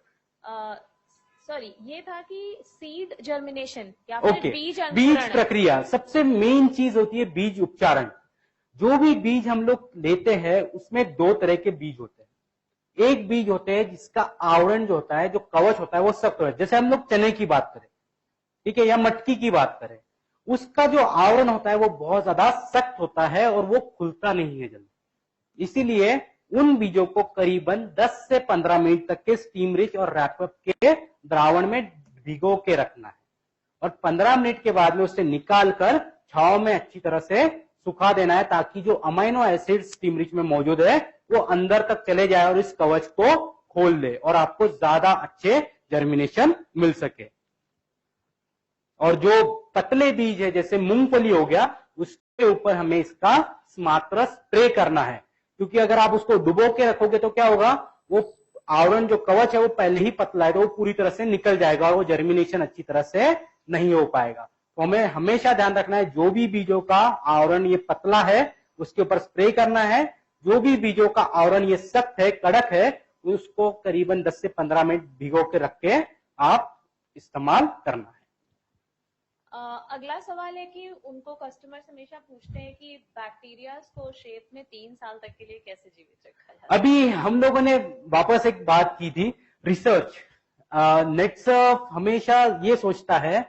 सॉरी ये था कि सीड जर्मिनेशन या फिर बीज प्रक्रिया। सबसे मेन चीज होती है बीज उपचारण। जो भी बीज हम लोग लेते हैं उसमें दो तरह के बीज होते हैं। एक बीज होते हैं जिसका आवरण जो होता है, जो कवच होता है वो सख्त होता है। जैसे हम लोग चने की बात करें, ठीक है, या मटकी की बात करें, उसका जो आवरण होता है वो बहुत ज्यादा सख्त होता है और वो खुलता नहीं है जल्दी। इसीलिए उन बीजों को करीबन 10 से 15 मिनट तक के स्टीम रिच और रैपअप के द्रावण में भिगो के रखना है और 15 मिनट के बाद में उसे निकाल कर छांव में अच्छी तरह से सुखा देना है, ताकि जो अमाइनो एसिड स्टीम रिच में मौजूद है वो अंदर तक चले जाए और इस कवच को खोल दे और आपको ज्यादा अच्छे जर्मिनेशन मिल सके। और जो पतले बीज है जैसे मूंगफली हो गया, उसके ऊपर हमें इसका मात्र स्प्रे करना है, क्योंकि अगर आप उसको डुबो के रखोगे तो क्या होगा, वो आवरण जो कवच है वो पहले ही पतला है तो वो पूरी तरह से निकल जाएगा और वो जर्मिनेशन अच्छी तरह से नहीं हो पाएगा। तो हमें हमेशा ध्यान रखना है जो भी बीजों का आवरण ये पतला है उसके ऊपर स्प्रे करना है, जो भी बीजों का आवरण ये सख्त है, कड़क है, उसको करीबन 10 से 15 मिनट भिगो के रख के आप इस्तेमाल करना है। अगला सवाल है कि उनको कस्टमर्स हमेशा पूछते हैं कि बैक्टीरिया को शेप में 3 साल तक के लिए कैसे जीवित रखा जाए। अभी हम लोगों ने वापस एक बात की थी, रिसर्च। नेटसर्फ हमेशा ये सोचता है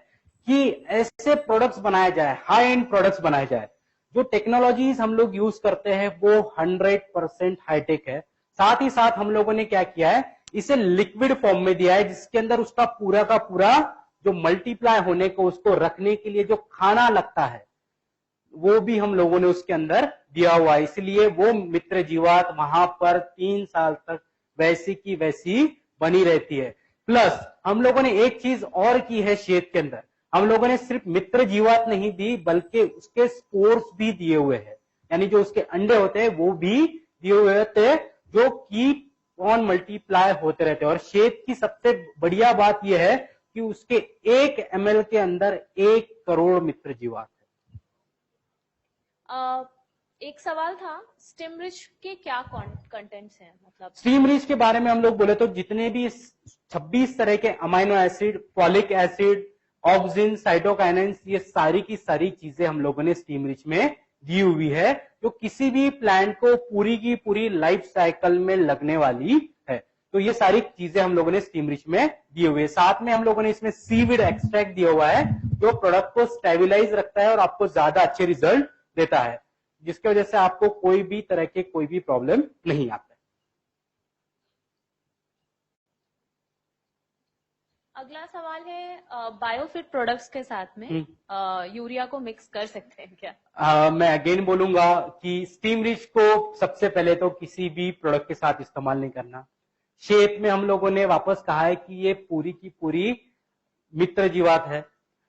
कि ऐसे प्रोडक्ट्स बनाए जाए, हाई एंड प्रोडक्ट्स बनाए जाए। जो टेक्नोलॉजीज हम लोग यूज करते हैं वो 100% हाईटेक है। साथ ही साथ हम लोगों ने क्या किया है, इसे लिक्विड फॉर्म में दिया है, जिसके अंदर उसका पूरा का पूरा जो मल्टीप्लाई होने को, उसको रखने के लिए जो खाना लगता है वो भी हम लोगों ने उसके अंदर दिया हुआ है। इसलिए वो मित्र जीवात वहां पर 3 साल तक वैसी की वैसी बनी रहती है। प्लस हम लोगों ने एक चीज और की है शेद के अंदर, हम लोगों ने सिर्फ मित्र जीवात नहीं दी बल्कि उसके स्पोर्स भी दिए हुए हैं, यानी जो उसके अंडे होते हैं वो भी दिए हुए होते हैं, जो कीप ऑन मल्टीप्लाई होते रहते हैं। और शेद की सबसे बढ़िया बात यह है कि उसके 1 ml के अंदर 1 करोड़ मित्र जीवात है। एक सवाल था, स्टीम रिच के क्या कंटेंट्स हैं? मतलब स्टीम रिच के बारे में हम लोग बोले तो जितने भी 26 तरह के amino acid, folic acid, auxin, cytokinins, ये सारी की सारी चीजें हम लोगों ने स्टीम रिच में दी हुई है, जो किसी भी प्लांट को पूरी की पूरी लाइफ साइकिल में लगने वाली है। तो ये सारी चीजें हम लोगों ने स्टीम रिच में दी हुई है। साथ में हम लोगों ने इसमें सीविड एक्सट्रैक्ट दिया हुआ है, जो प्रोडक्ट को स्टेबिलाईज रखता है और आपको ज्यादा अच्छे रिजल्ट देता है, जिसकी वजह से आपको कोई भी तरह के कोई भी प्रॉब्लम नहीं आता है। अगला सवाल है, बायोफिट प्रोडक्ट्स के साथ में यूरिया को मिक्स कर सकते हैं क्या? मैं अगेन बोलूंगा कि स्टीम रिच को सबसे पहले तो किसी भी प्रोडक्ट के साथ इस्तेमाल नहीं करना। शेप में हम लोगों ने वापस कहा है कि ये पूरी की पूरी मित्र जीवात है।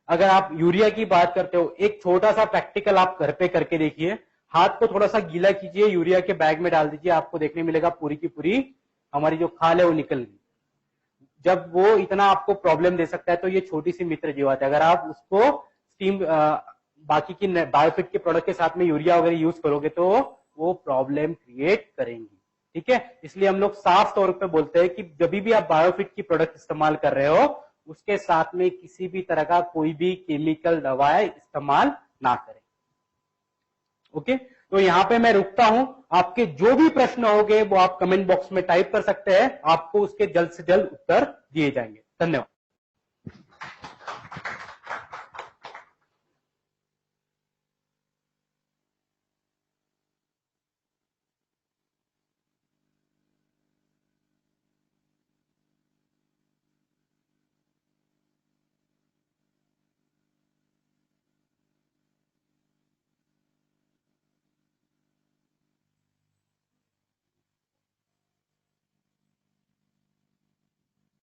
अगर आप यूरिया की बात करते हो, एक छोटा सा प्रैक्टिकल आप घर पे करके देखिए, हाथ को थोड़ा सा गीला कीजिए, यूरिया के बैग में डाल दीजिए, आपको देखने मिलेगा पूरी की पूरी हमारी जो खाल है वो निकल गई। जब वो इतना आपको प्रॉब्लम दे सकता है तो ये छोटी सी मित्र जीवात है। अगर आप उसको स्टीम बाकी की बायोफिट के प्रोडक्ट के साथ में यूरिया वगैरह यूज करोगे तो वो प्रॉब्लम क्रिएट करेंगी। ठीक है, इसलिए हम लोग साफ तौर पे बोलते हैं कि जब भी आप बायोफिट की प्रोडक्ट इस्तेमाल कर रहे हो उसके साथ में किसी भी तरह का कोई भी केमिकल दवाएं इस्तेमाल ना करें। ओके, तो यहां पे मैं रुकता हूं। आपके जो भी प्रश्न होंगे वो आप कमेंट बॉक्स में टाइप कर सकते हैं, आपको उसके जल्द से जल्द उत्तर दिए जाएंगे। धन्यवाद।